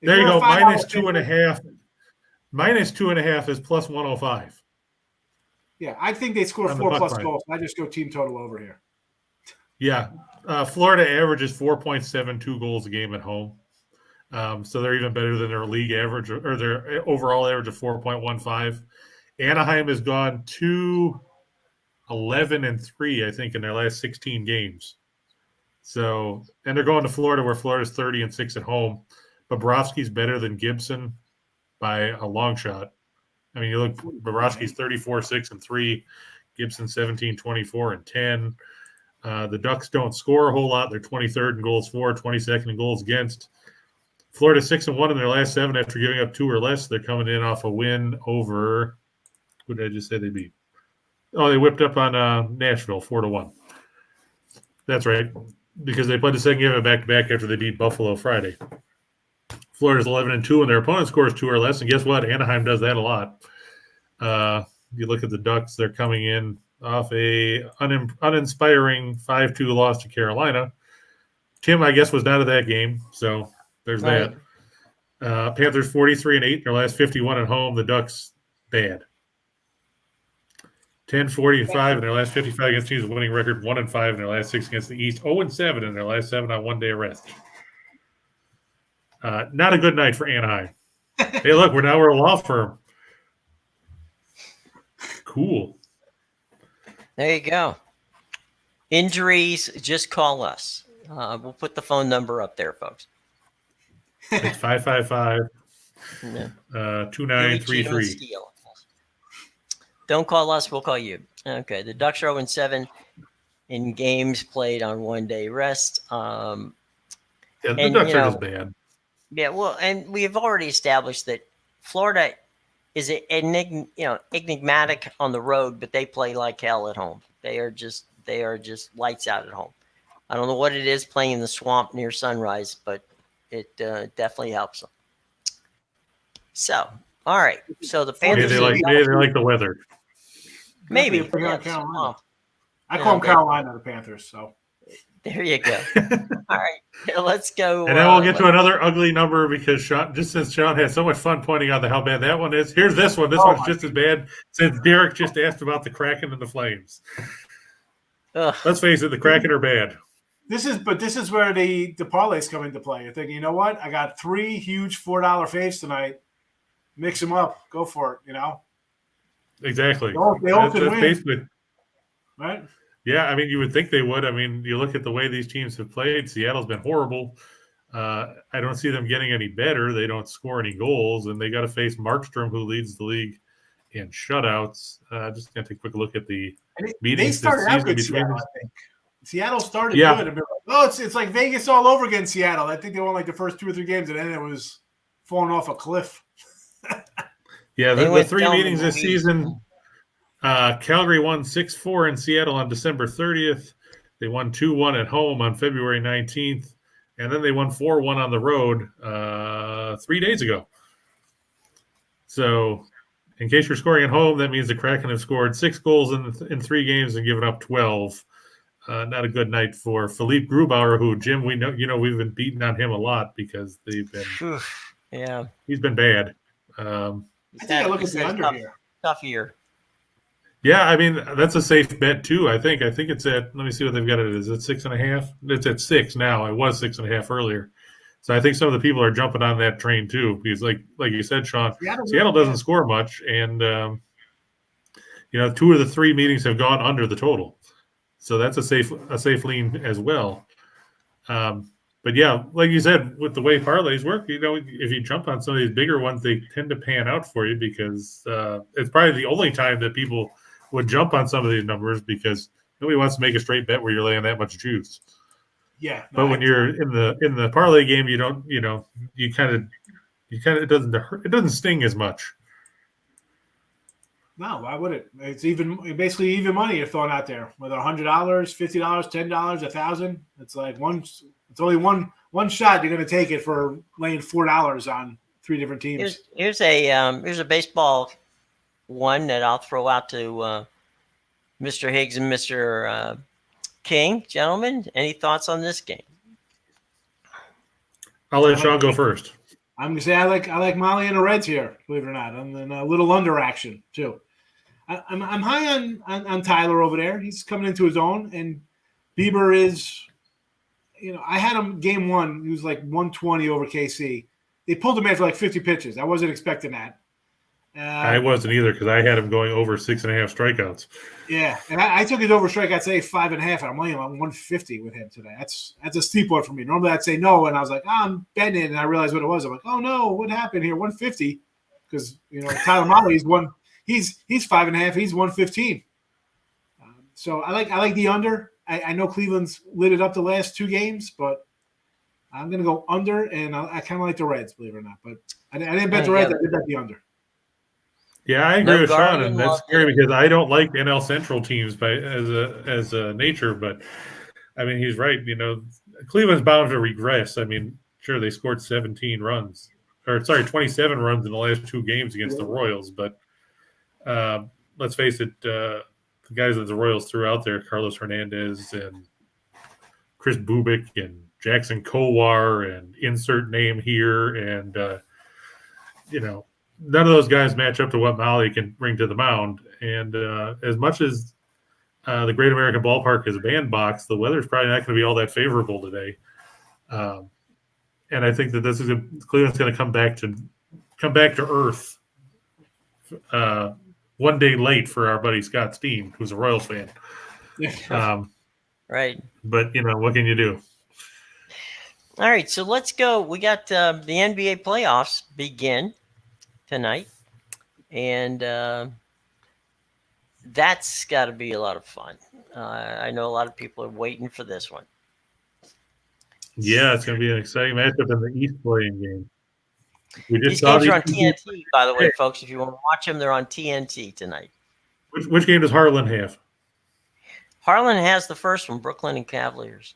There you you're a go. $5 -2.5. -2.5 is plus 105. Yeah, I think they score On the 4+ line. goals. I just go team total over here. Yeah. Florida averages 4.72 goals a game at home. So they're even better than their league average or their overall average of 4.15. Anaheim has gone 2-11-3, I think, in their last 16 games. So, and they're going to Florida, where Florida's 30-6 at home. Bobrovsky's better than Gibson by a long shot. I mean, you look, Bobrovsky's 34-6-3, Gibson 17-24-10. The Ducks don't score a whole lot. They're 23rd in goals for, 22nd in goals against. Florida 6-1 in their last 7 after giving up 2 or less. They're coming in off a win over, who did I just say they beat? Oh, they whipped up on Nashville 4-1. That's right, because they played the second game of back-to-back after they beat Buffalo Friday. Florida's 11-2 when their opponent scores 2 or less, and guess what? Anaheim does that a lot. You look at the Ducks; they're coming in off a uninspiring 5-2 loss to Carolina. Tim, I guess, was not at that game, so there's Right. that. Panthers 43-8 in their last 51 at home. The Ducks bad. 10-45 in their last 55 against teams with a winning record. 1-5 in their last 6 against the East. 0-7 in their last 7 on one-day rest. Not a good night for Anaheim. Hey, look, we're a law firm. Cool. There you go. Injuries, just call us. We'll put the phone number up there, folks. It's 555 2933. Don't call us, we'll call you. Okay, the Ducks are 0-7 in games played on one-day rest. Yeah, the Ducks are just bad. Yeah, well, and we have already established that Florida is enigmatic on the road, but they play like hell at home. They are just lights out at home. I don't know what it is playing in the swamp near Sunrise, but it definitely helps them. So, all right. So the Panthers. Maybe they like the weather. Maybe. Yeah, Carolina. I call them Carolina, the Panthers. So there you go. All right, let's go. And then we'll get to another ugly number because Sean, just since Sean had so much fun pointing out how bad that one is, here's this one. This one's just as bad since Derek just asked about the Kraken and the Flames. Let's face it, the Kraken are bad. This is where the parlays come into play. You're thinking, you know what? I got 3 huge $4 faves tonight. Mix them up. Go for it, Exactly. They all can win. Basically, right? Yeah, I mean, you would think they would. I mean, you look at the way these teams have played. Seattle's been horrible. I don't see them getting any better. They don't score any goals, and they got to face Markstrom, who leads the league in shutouts. Just going to take a quick look at the meetings. They started out good, Seattle, I think. Seattle started good. And it's like Vegas all over again, Seattle. I think they won like the first 2 or 3 games, and then it was falling off a cliff. Yeah, the 3 meetings this season, Calgary won 6-4 in Seattle on December 30th. They won 2-1 at home on February 19th, and then they won 4-1 on the road 3 days ago. So, in case you're scoring at home, that means the Kraken have scored 6 goals in 3 games and given up 12. Not a good night for Philippe Grubauer, who, Jim, we know we've been beating on him a lot because they've been he's been bad. I think I look at the under here. Tough year. Yeah, I mean, that's a safe bet too. I think it's at, let me see what they've got it is. It's 6.5. It's at 6 now. It was 6.5 earlier. So I think some of the people are jumping on that train too, because like you said, Sean, Seattle doesn't score much, and 2 of the 3 meetings have gone under the total. So that's a safe lean as well. But yeah, like you said, with the way parlays work, if you jump on some of these bigger ones, they tend to pan out for you because it's probably the only time that people would jump on some of these numbers because nobody wants to make a straight bet where you're laying that much juice. Yeah. But when you're in the parlay game, you don't, you kind of it doesn't sting as much. No, why would it? It's basically even money you're throwing out there. Whether $100, $50, $10, $1,000, it's like it's only one shot. You're going to take it for laying $4 on 3 different teams. Here's a baseball one that I'll throw out to Mr. Higgs and Mr. King. Gentlemen, any thoughts on this game? I'll let Sean go first. I'm gonna say I like Molly and the Reds here, believe it or not, and then a little under action too. I'm high on Tyler over there. He's coming into his own, and Bieber is, I had him game one. He was like 120 over KC. They pulled him after like 50 pitches. I wasn't expecting that. I wasn't either because I had him going over 6.5 strikeouts. Yeah, and I took his over strikeout, say 5.5, and I'm laying on 150 with him today. That's a steep one for me. Normally I'd say no, and I was like, I'm betting it, and I realized what it was. I'm like, oh no, what happened here? 150, because Tyler Mahle he's 5.5, he's 115. So I like the under. I know Cleveland's lit it up the last two games, but I'm gonna go under, and I kind of like the Reds, believe it or not. But I didn't bet the Reds. I did bet the under. Yeah, I agree with Sean, and that's scary because I don't like NL Central teams as a nature. But I mean, he's right. Cleveland's bound to regress. I mean, sure they scored 27 runs in the last two games against the Royals. But let's face it, the guys that the Royals threw out there, Carlos Hernandez and Chris Bubik and Jackson Kowar and insert name here, and none of those guys match up to what Mahle can bring to the mound. And as much as the Great American Ballpark is a bandbox, the weather's probably not going to be all that favorable today. And I think that Cleveland's going to come back to earth one day late for our buddy Scott Steen, who's a Royals fan. Right. But, what can you do? All right, so let's go. We got the NBA playoffs begin tonight, and that's got to be a lot of fun. I know a lot of people are waiting for this one. Yeah, it's going to be an exciting matchup in the East playing game. These games are on TNT, by the way, folks. If you want to watch them, they're on TNT tonight. Which game does Harlan have? Harlan has the first one, Brooklyn and Cavaliers.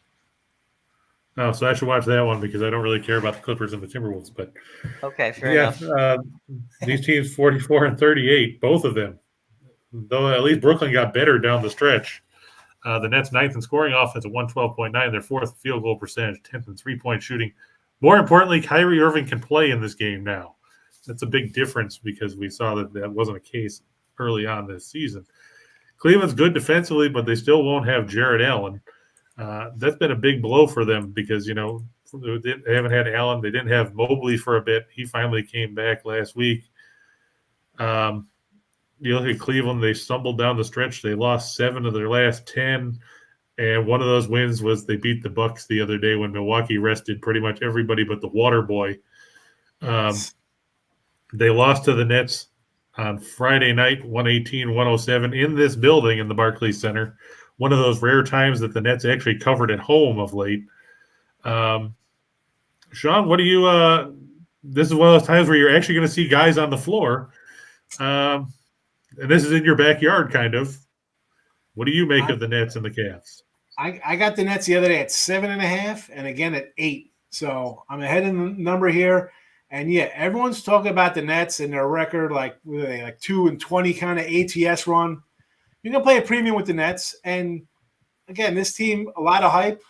Oh, so I should watch that one because I don't really care about the Clippers and the Timberwolves. But okay, fair enough. These teams 44 and 38, both of them. Though at least Brooklyn got better down the stretch. The Nets 9th in scoring offense at 112.9, their 4th field goal percentage, 10th in 3-point shooting. More importantly, Kyrie Irving can play in this game now. That's a big difference because we saw that wasn't a case early on this season. Cleveland's good defensively, but they still won't have Jared Allen. That's been a big blow for them because, they haven't had Allen. They didn't have Mobley for a bit. He finally came back last week. You look at Cleveland, they stumbled down the stretch. They lost 7 of their last 10. And one of those wins was they beat the Bucks the other day when Milwaukee rested pretty much everybody but the water boy. They lost to the Nets on Friday night, 118-107 in this building in the Barclays Center. One of those rare times that the Nets actually covered at home of late. Sean, what do you this is one of those times where you're actually going to see guys on the floor. And this is in your backyard, kind of. What do you make of the Nets and the Cavs? I got the Nets the other day at 7.5 and again at 8. So I'm ahead in the number here. And yeah, everyone's talking about the Nets and their record, like 2-20 kind of ATS run. You're gonna play a premium with the Nets, and again, this team, a lot of hype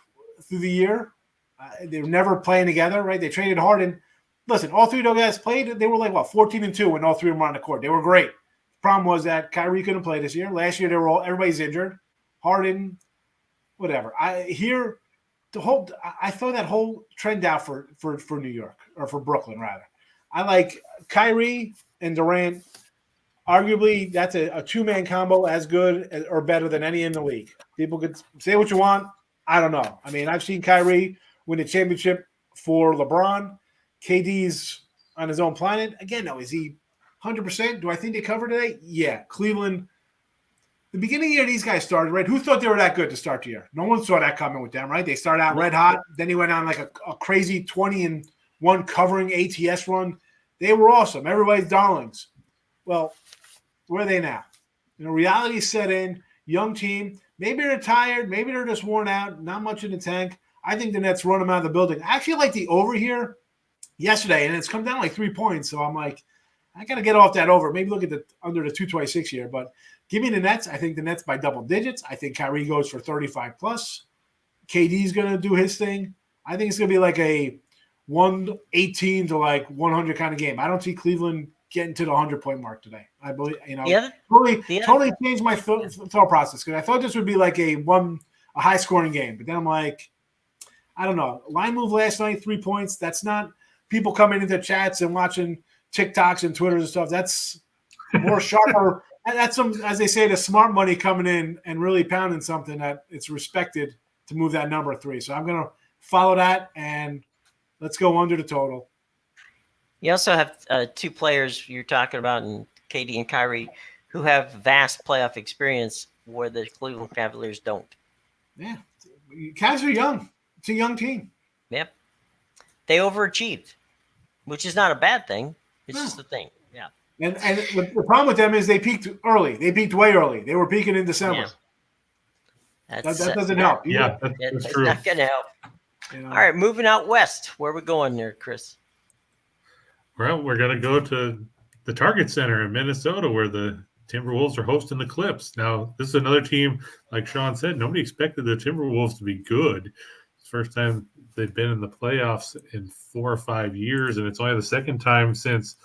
through the year. They're never playing together, right? They traded Harden. Listen, all three of those guys played. They were 14-2 when all three of them were on the court. They were great. The problem was that Kyrie couldn't play this year. Last year, everybody's injured. Harden, whatever. I throw that whole trend out for New York, or for Brooklyn rather. I like Kyrie and Durant. Arguably, that's a two-man combo as good or better than any in the league. People could say what you want. I don't know. I mean, I've seen Kyrie win a championship for LeBron. KD's on his own planet. Again, no, is he 100%? Do I think they cover today? Yeah. Cleveland, the beginning of the year, these guys started, right? Who thought they were that good to start the year? No one saw that coming with them, right? They started out red hot. Then he went on like a crazy 20-1 covering ATS run. They were awesome. Everybody's darlings. Well, where are they now? Reality set in. Young team. Maybe they're tired. Maybe they're just worn out. Not much in the tank. I think the Nets run them out of the building. I actually like the over here yesterday, and it's come down like 3 points. So I'm like, I got to get off that over. Maybe look at the under the 226 here. But give me the Nets. I think the Nets by double digits. I think Kyrie goes for 35+. KD's going to do his thing. I think it's going to be like a 118 to like 100 kind of game. I don't see Cleveland getting to the 100-point mark today. I believe, totally changed my thought process because I thought this would be like a high scoring game, but then I'm like, I don't know. Line move last night, 3 points. That's not people coming into chats and watching TikToks and Twitters and stuff. That's more sharper. That's some, as they say, the smart money coming in and really pounding something that it's respected to move that number 3. So I'm going to follow that and let's go under the total. You also have 2 players you're talking about, and KD and Kyrie, who have vast playoff experience where the Cleveland Cavaliers don't. Yeah. Cavs are young. It's a young team. Yep. They overachieved, which is not a bad thing. It's just the thing. Yeah. And the problem with them is they peaked early. They peaked way early. They were peaking in December. Yeah. That doesn't help. Yeah, that's true. Not going to help. All right, moving out west. Where are we going there, Chris? Well, we're going to go to the Target Center in Minnesota where the Timberwolves are hosting the Clips. Now, this is another team, like Sean said, nobody expected the Timberwolves to be good. It's the first time they've been in the playoffs in 4 or 5 years, and it's only the second time since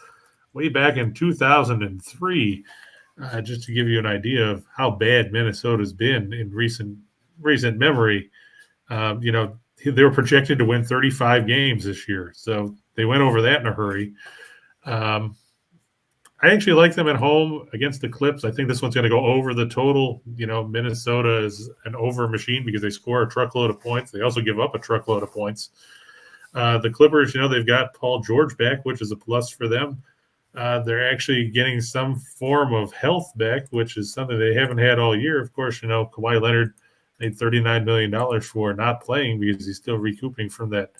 way back in 2003. Just to give you an idea of how bad Minnesota's been in recent memory. They were projected to win 35 games this year, so they went over that in a hurry. I actually like them at home against the Clips. I think this one's going to go over the total. Minnesota is an over machine because they score a truckload of points. They also give up a truckload of points. The Clippers, they've got Paul George back, which is a plus for them. They're actually getting some form of health back, which is something they haven't had all year. Of course, Kawhi Leonard made $39 million for not playing because he's still recouping from that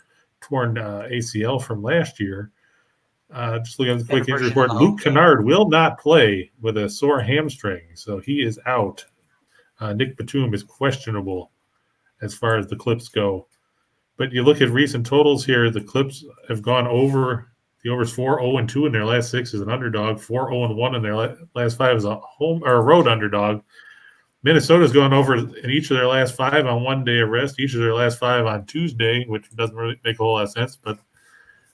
torn ACL from last year. Just looking at the quick injury report, Luke Kennard will not play with a sore hamstring, so he is out. Nick Batum is questionable as far as the Clips go. But you look at recent totals here, the Clips have gone over. The over's 4-0-2 in their last 6 as an underdog, 4-0-1 in their last 5 as a home or a road underdog. Minnesota's gone over in each of their last 5 on 1 day of rest, each of their last 5 on Tuesday, which doesn't really make a whole lot of sense, but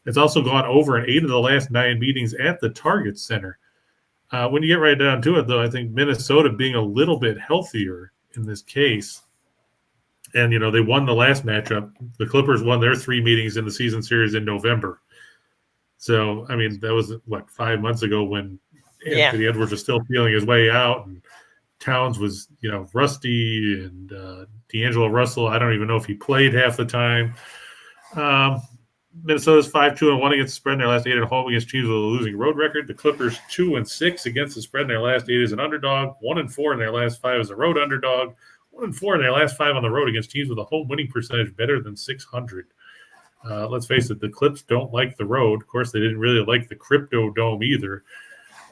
it's also gone over in 8 of the last 9 meetings at the Target Center. When you get right down to it, though, I think Minnesota being a little bit healthier in this case, and, they won the last matchup. The Clippers won their 3 meetings in the season series in November. So, that was, 5 months ago when Anthony Edwards was still feeling his way out, and Towns was, rusty, and D'Angelo Russell, I don't even know if he played half the time. Minnesota's 5-2-1 against the spread in their last 8 at home against teams with a losing road record. The Clippers 2-6 against the spread in their last 8 as an underdog, 1-4 in their last 5 as a road underdog, 1-4 in their last 5 on the road against teams with a home winning percentage better than .600. Let's face it, the Clips don't like the road. Of course, they didn't really like the Crypto Dome either.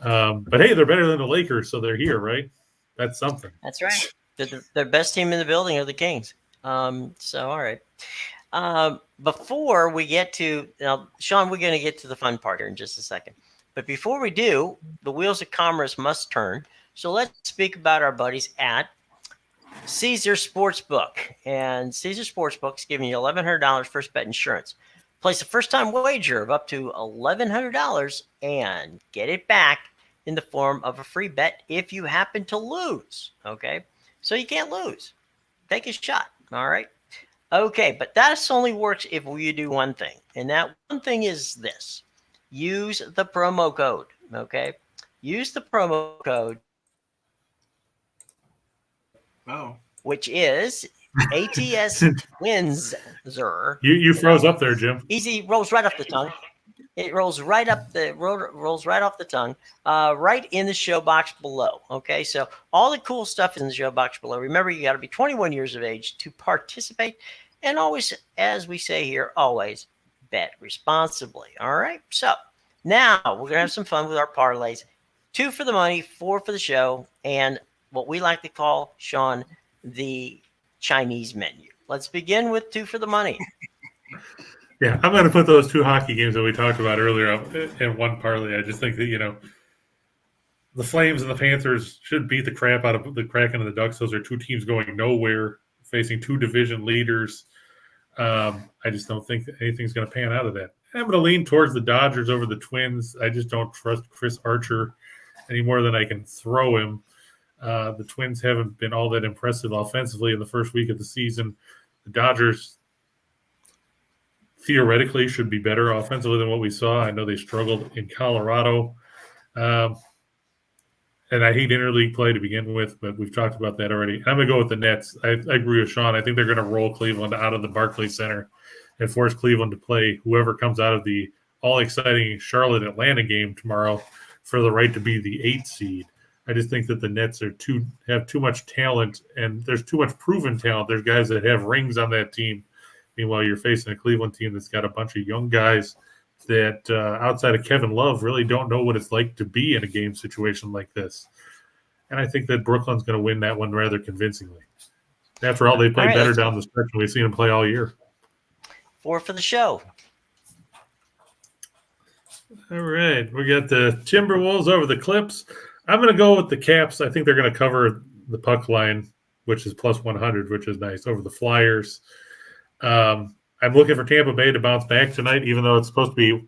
But hey, they're better than the Lakers, so they're here, right? That's something. That's right. The best team in the building are the Kings. So, all right. Before we get to now, Sean, we're going to get to the fun part here in just a second. But before we do, the wheels of commerce must turn. So let's speak about our buddies at Caesar Sportsbook. And Caesar Sportsbook is giving you $1,100 first bet insurance. Place a first-time wager of up to $1,100 and get it back in the form of a free bet if you happen to lose. Okay? So you can't lose. Take a shot. All right? Okay, but that only works if you do one thing. And that one thing is this. Use the promo code. Okay? Use the promo code. Oh. Which is ATS Windsor. You froze up there, Jim. Easy, rolls right off the tongue. It rolls right off the tongue, right in the show box below. Okay, so all the cool stuff is in the show box below. Remember, you got to be 21 years of age to participate, and always, as we say here, always bet responsibly. All right, so now we're gonna have some fun with our parlays. 2 for the money, 4 for the show, and what we like to call, Sean, the Chinese menu. Let's begin with 2 for the money. Yeah, I'm going to put those 2 hockey games that we talked about earlier in one parlay. I just think that, the Flames and the Panthers should beat the crap out of the Kraken and the Ducks. Those are 2 teams going nowhere, facing 2 division leaders. I just don't think that anything's going to pan out of that. I'm going to lean towards the Dodgers over the Twins. I just don't trust Chris Archer any more than I can throw him. The Twins haven't been all that impressive offensively in the first week of the season. The Dodgers theoretically should be better offensively than what we saw. I know they struggled in Colorado. And I hate interleague play to begin with, but we've talked about that already. I'm going to go with the Nets. I agree with Sean. I think they're going to roll Cleveland out of the Barclays Center and force Cleveland to play whoever comes out of the all-exciting Charlotte-Atlanta game tomorrow for the right to be the 8th seed. I just think that the Nets have too much talent, and there's too much proven talent. There's guys that have rings on that team. Meanwhile, you're facing a Cleveland team that's got a bunch of young guys that outside of Kevin Love really don't know what it's like to be in a game situation like this. And I think that Brooklyn's going to win that one rather convincingly. After all, they play better down the stretch, and we've seen them play all year. 4 for the show. All right. We got the Timberwolves over the Clips. I'm going to go with the Caps. I think they're going to cover the puck line, which is plus 100, which is nice, over the Flyers. I'm looking for Tampa Bay to bounce back tonight, even though it's supposed to be.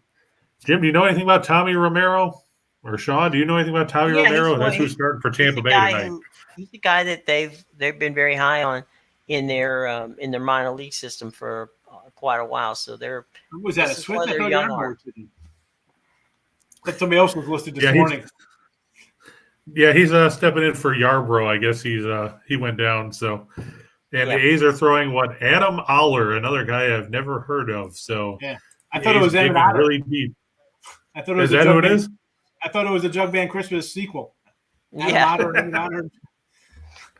Jim, do you know anything about Tommy Romero? Or Sean, do you know anything about Tommy Romero? That's who's starting for Tampa Bay tonight. He's the guy that they've been very high on in their minor league system for quite a while. So they're. Who was that? A Swiss? But somebody else was listed this morning. He's stepping in for Yarbrough. I guess he went down. So. And the A's are throwing Adam Aller, another guy I've never heard of. So I thought it was really deep. I thought it was is that who it is? I thought it was a Jug Band Christmas sequel. Adam Aller.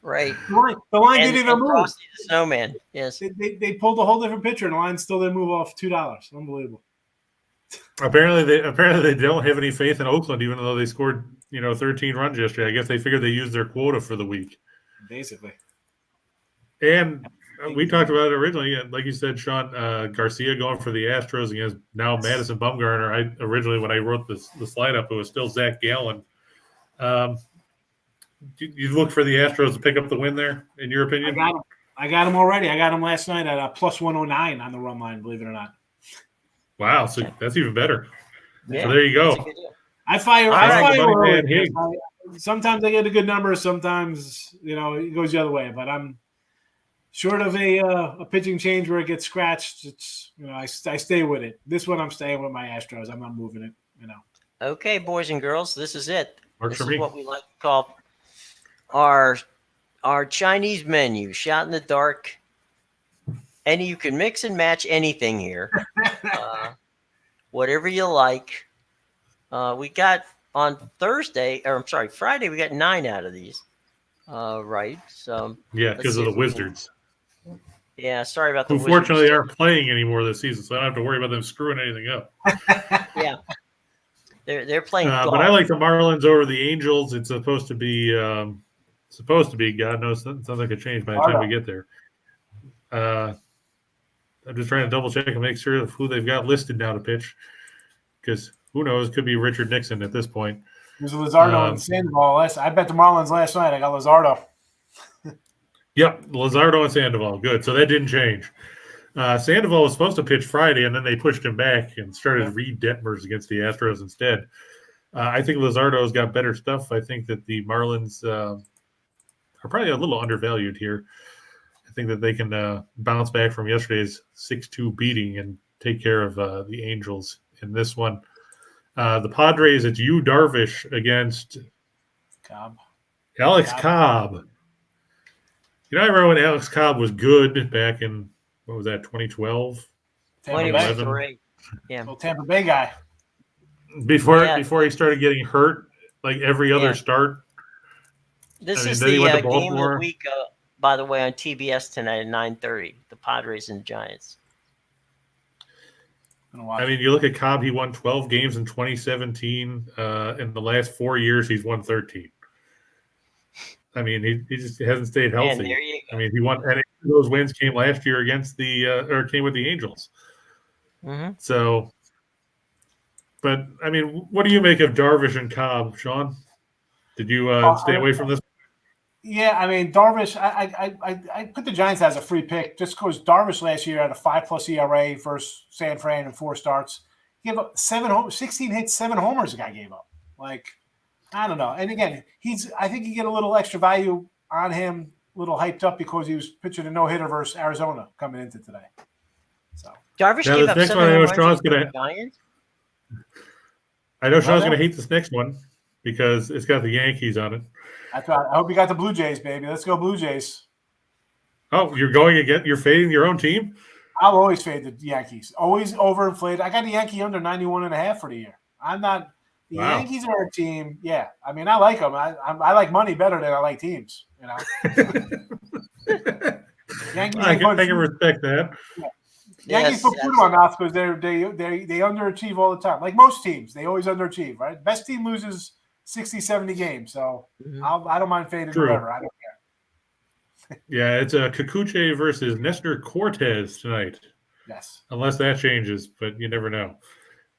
Right. The line didn't even move. Frosty the Snowman. Yes. They pulled a whole different picture, and the line still didn't move off $2. Unbelievable. Apparently they don't have any faith in Oakland, even though they scored 13 runs yesterday. I guess they figured they used their quota for the week. Basically. And we talked about it originally, like you said, Sean, Garcia going for the Astros against now Madison Bumgarner. Originally, when I wrote the slide up, it was still Zach Gallen. You look for the Astros to pick up the win there, in your opinion? I got him already. I got him last night at a plus 109 on the run line, believe it or not. Wow, so that's even better. Yeah, so there you go. I fire early. Sometimes I get a good number. Sometimes, it goes the other way. But I'm short of a pitching change where it gets scratched. It's I stay with it. This one I'm staying with my Astros. I'm not moving it. Okay, boys and girls, this is it. Works this for me. Is what we like to call our Chinese menu, shot in the dark. And you can mix and match anything here, whatever you like. We got on Friday, we got 9 out of these. Right. So because of the Wizards. Yeah, sorry about the Wizards. Who fortunately aren't playing anymore this season, so I don't have to worry about them screwing anything up. Yeah. They're playing golf. But I like the Marlins over the Angels. It's supposed to be God knows something could change by the time we get there. I'm just trying to double check and make sure of who they've got listed now to pitch, because who knows? Could be Richard Nixon at this point. There's Luzardo and Sandoval. I bet the Marlins last night. I got Luzardo. Yep, Luzardo and Sandoval. Good. So that didn't change. Sandoval was supposed to pitch Friday, and then they pushed him back and started Reed Detmers against the Astros instead. I think Luzardo's got better stuff. I think that the Marlins are probably a little undervalued here. I think that they can bounce back from yesterday's 6-2 beating and take care of the Angels in this one. The Padres, it's Yu Darvish against Alex Cobb. I remember when Alex Cobb was good back in, 2012? 2011? Yeah. Well, Tampa Bay guy. Before he started getting hurt, like every other start. This is the game of the week, by the way, on TBS tonight at 9:30, the Padres and Giants. You look at Cobb, he won 12 games in 2017. In the last 4 years, he's won 13. He just hasn't stayed healthy. There you go. He won, and those wins came last year against came with the Angels. Mm-hmm. So, but what do you make of Darvish and Cobb, Sean? Did you stay away from this? Yeah, I mean Darvish. I put the Giants as a free pick just because Darvish last year had a 5+ ERA versus San Fran in 4 starts. He gave up 16 hits, 7 homers. The guy gave up. Like, I don't know. And again, I think you get a little extra value on him, a little hyped up because he was pitching a no-hitter versus Arizona coming into today. So Darvish Now, gave this up next 7 one, I know home runs Sean's to the gonna. Giants. I know Sean's no. gonna hate this next one because it's got the Yankees on it. That's right. I hope you got the Blue Jays, baby. Let's go Blue Jays. Oh, you're fading your own team? I'll always fade the Yankees. Always overinflated. I got the Yankee under 91.5 for the year. I'm not. The Wow. Yankees are a team. Yeah, I mean, I like them. I like money better than I like teams. You know. Yankees. I can respect that. Yeah. Yankees put food in my mouth because they underachieve all the time. Like most teams, they always underachieve. Right. Best team loses 60, 70 games. So I don't mind fading whatever. I don't care. Yeah, it's a Kikuchi versus Nestor Cortez tonight. Yes. Unless that changes, but you never know.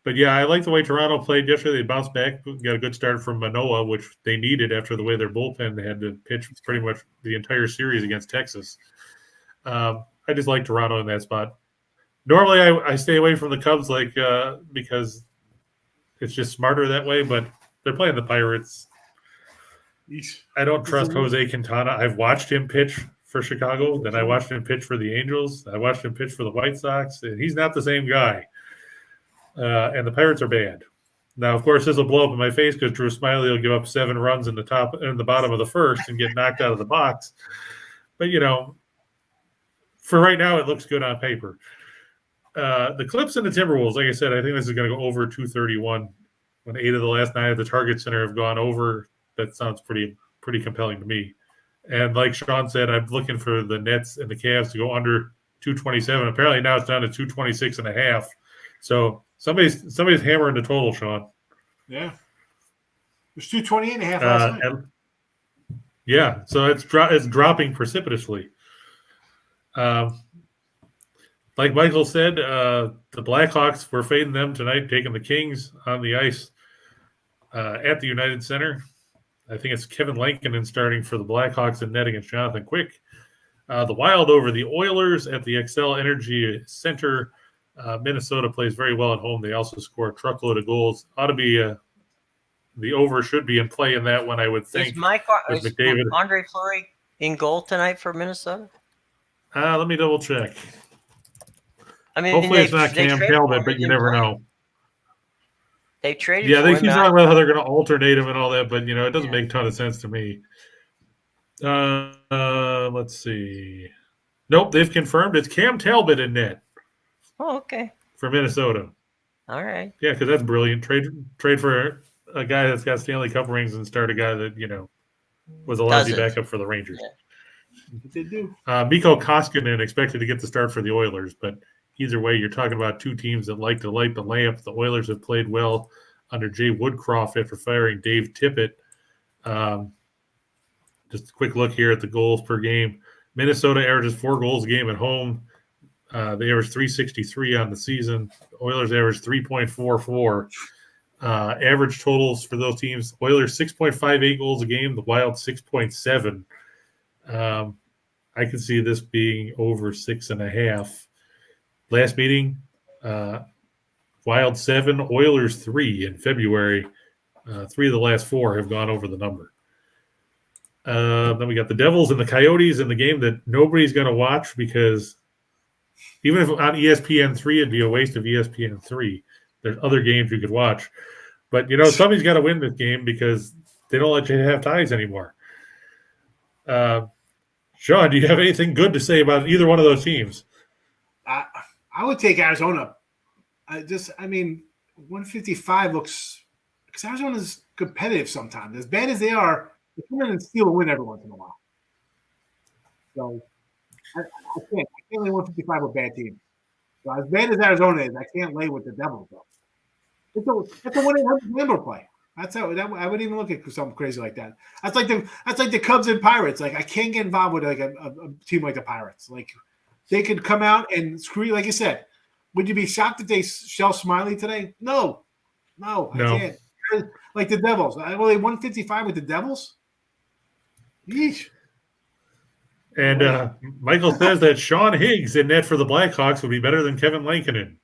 But yeah, I like the way Toronto played yesterday. They bounced back, got a good start from Manoah, which they needed after the way their bullpen had to pitch pretty much the entire series against Texas. I just like Toronto in that spot. Normally, I stay away from the Cubs because it's just smarter that way, but they're playing the Pirates. I don't trust Jose Quintana. I've watched him pitch for Chicago. Then I watched him pitch for the Angels. I watched him pitch for the White Sox. And he's not the same guy. And the Pirates are bad. Now, of course, this will blow up in my face because Drew Smyly will give up 7 runs in the bottom of the first and get knocked out of the box. But, for right now, it looks good on paper. The Clips and the Timberwolves, like I said, I think this is going to go over 231. When 8 of the last 9 at the Target Center have gone over, that sounds pretty compelling to me. And like Sean said, I'm looking for the Nets and the Cavs to go under 227. Apparently now it's down to 226.5. So somebody's hammering the total, Sean. Yeah. It was 228.5 last night. Yeah, so it's dropping precipitously. Like Michael said, the Blackhawks, were fading them tonight, taking the Kings on the ice at the United Center. I think it's Kevin Lankinen starting for the Blackhawks and net against Jonathan Quick. The Wild over the Oilers at the Xcel Energy Center. Minnesota plays very well at home. They also score a truckload of goals. Ought to be the over should be in play in that one, I would think. Is Andre Fleury in goal tonight for Minnesota? Let me double check. I mean, hopefully it's not Cam Talbot, but you never know. They traded. Yeah, they keep talking about how they're going to alternate him and all that, but it doesn't make a ton of sense to me. Let's see. Nope, they've confirmed it's Cam Talbot in net. Oh, okay. For Minnesota. All right. Yeah, because that's brilliant. Trade for a guy that's got Stanley Cup rings and start a guy that was a lousy backup for the Rangers. Yeah. They do. Mikko Koskinen expected to get the start for the Oilers, but either way, you're talking about 2 teams that like to light the lamp. The Oilers have played well under Jay Woodcroft after firing Dave Tippett. Just a quick look here at the goals per game. Minnesota averages 4 goals a game at home. They average 363 on the season. The Oilers average 3.44. Average totals for those teams: Oilers 6.58 goals a game. The Wild 6.7. I could see this being over 6.5. Last meeting, Wild 7, Oilers 3 in February. 3 of the last 4 have gone over the number. Then we got the Devils and the Coyotes in the game that nobody's going to watch because even if on ESPN3, it'd be a waste of ESPN3. There's other games you could watch. But, somebody's got to win this game because they don't let you have ties anymore. Sean, do you have anything good to say about either one of those teams? I would take Arizona. 155 looks – because Arizona's competitive sometimes. As bad as they are, they come in and steal a win every once in a while. So, I can't lay 155 with bad teams. So, as bad as Arizona is, I can't lay with the Devils, though. It's a 1-800 number play. That's how I wouldn't even look at something crazy like that. That's like the Cubs and Pirates. Like, I can't get involved with like a team like the Pirates. Like, they could come out and screw you. Like you said, would you be shocked if they shell Smiley today? No, I can't. Like the Devils. I only 155 with the Devils. Yeesh. And Michael says that Sean Higgs in net for the Blackhawks would be better than Kevin Lankinen.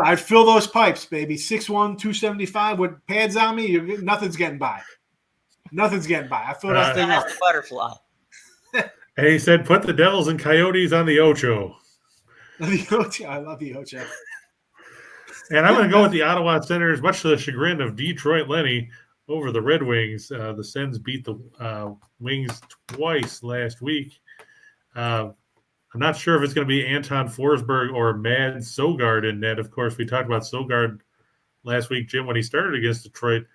I'd fill those pipes, baby. 6'1", 275 with pads on me. Nothing's getting by. Nothing's getting by. I fill that thing up. That's the butterfly. And he said, put the Devils and Coyotes on the Ocho. I love the Ocho. And I'm going to go with the Ottawa Senators, much to the chagrin of Detroit Lenny, over the Red Wings. The Sens beat the Wings twice last week. I'm not sure if it's going to be Anton Forsberg or Mad Sogard in net. Of course, we talked about Sogard last week, Jim, when he started against Detroit.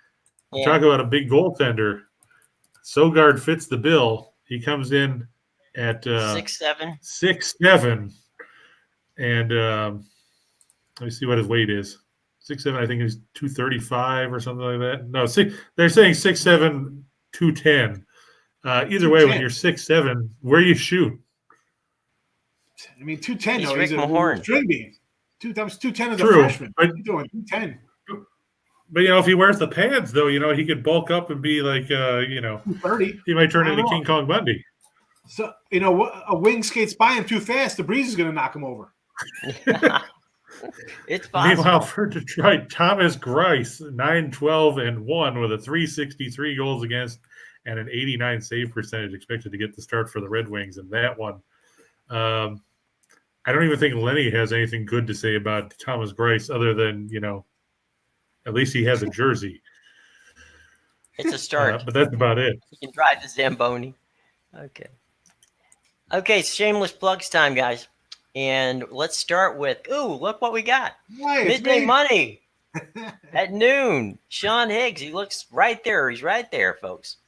Yeah. Talk about a big goaltender. Sogard fits the bill. He comes in at 6'7". 6'7". And let me see what his weight is. 6'7", I think he's 235 or something like that. No, they're saying 6'7", 210. Either way, when you're 6'7", where you shoot? I mean, 210. He's though. Rick He's Mahorn. a string bean. That was 210 as a True, freshman. What are you doing? 210. But, if he wears the pads, though, he could bulk up and be like, 230. He might turn into King Kong Bundy. So, a wing skates by him too fast, the breeze is going to knock him over. It's possible. Meanwhile, for Detroit, Thomas Greiss, 9-12-1 with a 363 goals against and an 89 save percentage, expected to get the start for the Red Wings in that one. I don't even think Lenny has anything good to say about Thomas Greiss other than, at least he has a jersey. It's a start. But that's about it. You can drive the Zamboni. Okay, shameless plugs time, guys. And let's start with, look what we got. Hey, Midday Money at noon. Sean Higgs, he looks right there. He's right there, folks.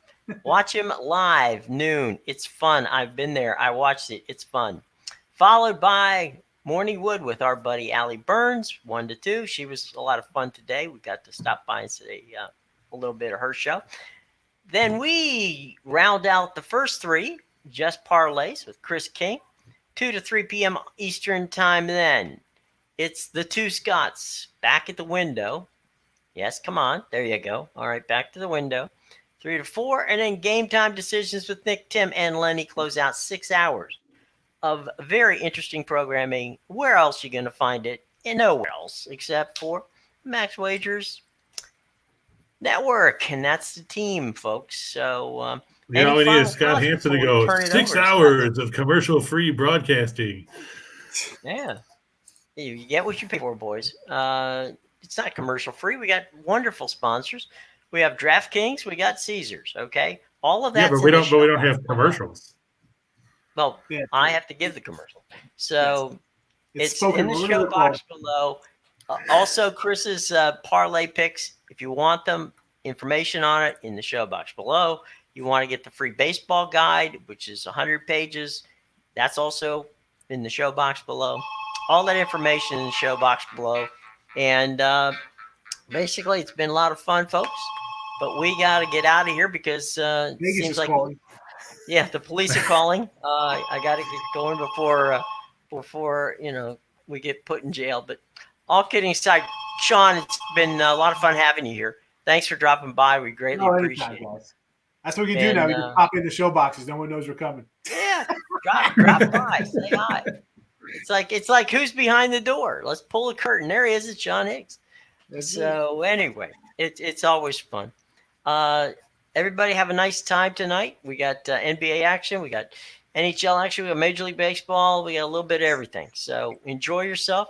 Watch him live, noon. It's fun. I've been there. I watched it. It's fun. Followed by Morning Wood with our buddy Allie Burns, 1 to 2. She was a lot of fun today. We got to stop by and say a little bit of her show. Then we round out the first 3, just parlays with Chris King, 2 to 3 p.m. Eastern time. Then it's the 2 Scots back at the window. Yes, come on. There you go. All right, back to the window. 3 to 4, and then game time decisions with Nick, Tim, and Lenny close out 6 hours of very interesting programming. Where else are you going to find it? And nowhere else except for Max Wagers Network, and that's the team, folks. So we need Scott Hansen to go 6 hours of commercial-free broadcasting. Yeah, you get what you pay for, boys. It's not commercial-free. We got wonderful sponsors. We have DraftKings. We got Caesars. Okay, all of that. Yeah, but we don't have commercials. Well, yeah, I have to give the commercial. So it's in the show box below. Also, Chris's parlay picks. If you want them, information on it in the show box below. You want to get the free baseball guide, which is 100 pages. That's also in the show box below. All that information in the show box below. And basically, it's been a lot of fun, folks. But we got to get out of here because it seems like the police are calling. I got to get going before we get put in jail. But all kidding aside, Sean, it's been a lot of fun having you here. Thanks for dropping by. We greatly appreciate it. That's what we can do now. We can pop in the show boxes. No one knows we're coming. Yeah, drop by, say hi. It's like who's behind the door? Let's pull the curtain. There he is. It's Sean Higgs. So anyway, it's always fun. Everybody have a nice time tonight. We got NBA action. We got NHL action. We got Major League Baseball. We got a little bit of everything. So enjoy yourself.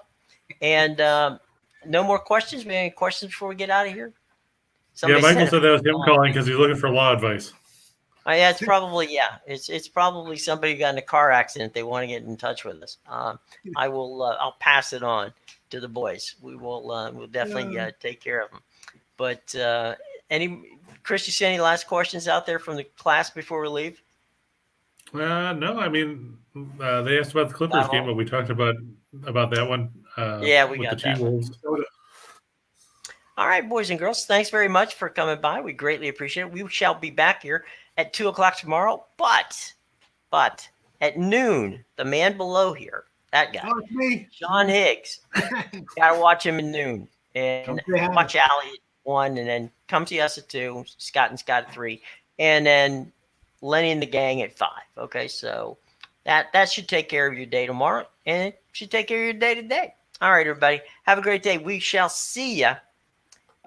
And no more questions. We have any questions before we get out of here? Michael said that was him calling because he's looking for law advice. Yeah, it's probably somebody who got in a car accident. They want to get in touch with us. I'll pass it on to the boys. We'll definitely take care of them. But Chris, you see any last questions out there from the class before we leave? No, I mean they asked about the Clippers game, but we talked about that one. We got that one. All right, boys and girls, thanks very much for coming by. We greatly appreciate it. We shall be back here at 2:00 tomorrow, but at noon, the man below here, that guy, Sean Higgs, got to watch him at noon. And watch Allie at 1, and then come see us at 2, Scott and Scott at 3. And then Lenny and the gang at 5. Okay, so that should take care of your day tomorrow, and it should take care of your day today. All right, everybody, have a great day. We shall see you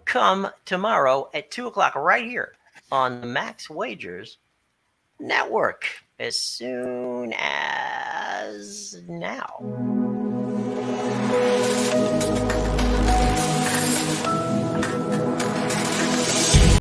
come tomorrow at 2 o'clock right here on the Max Wagers Network as soon as now.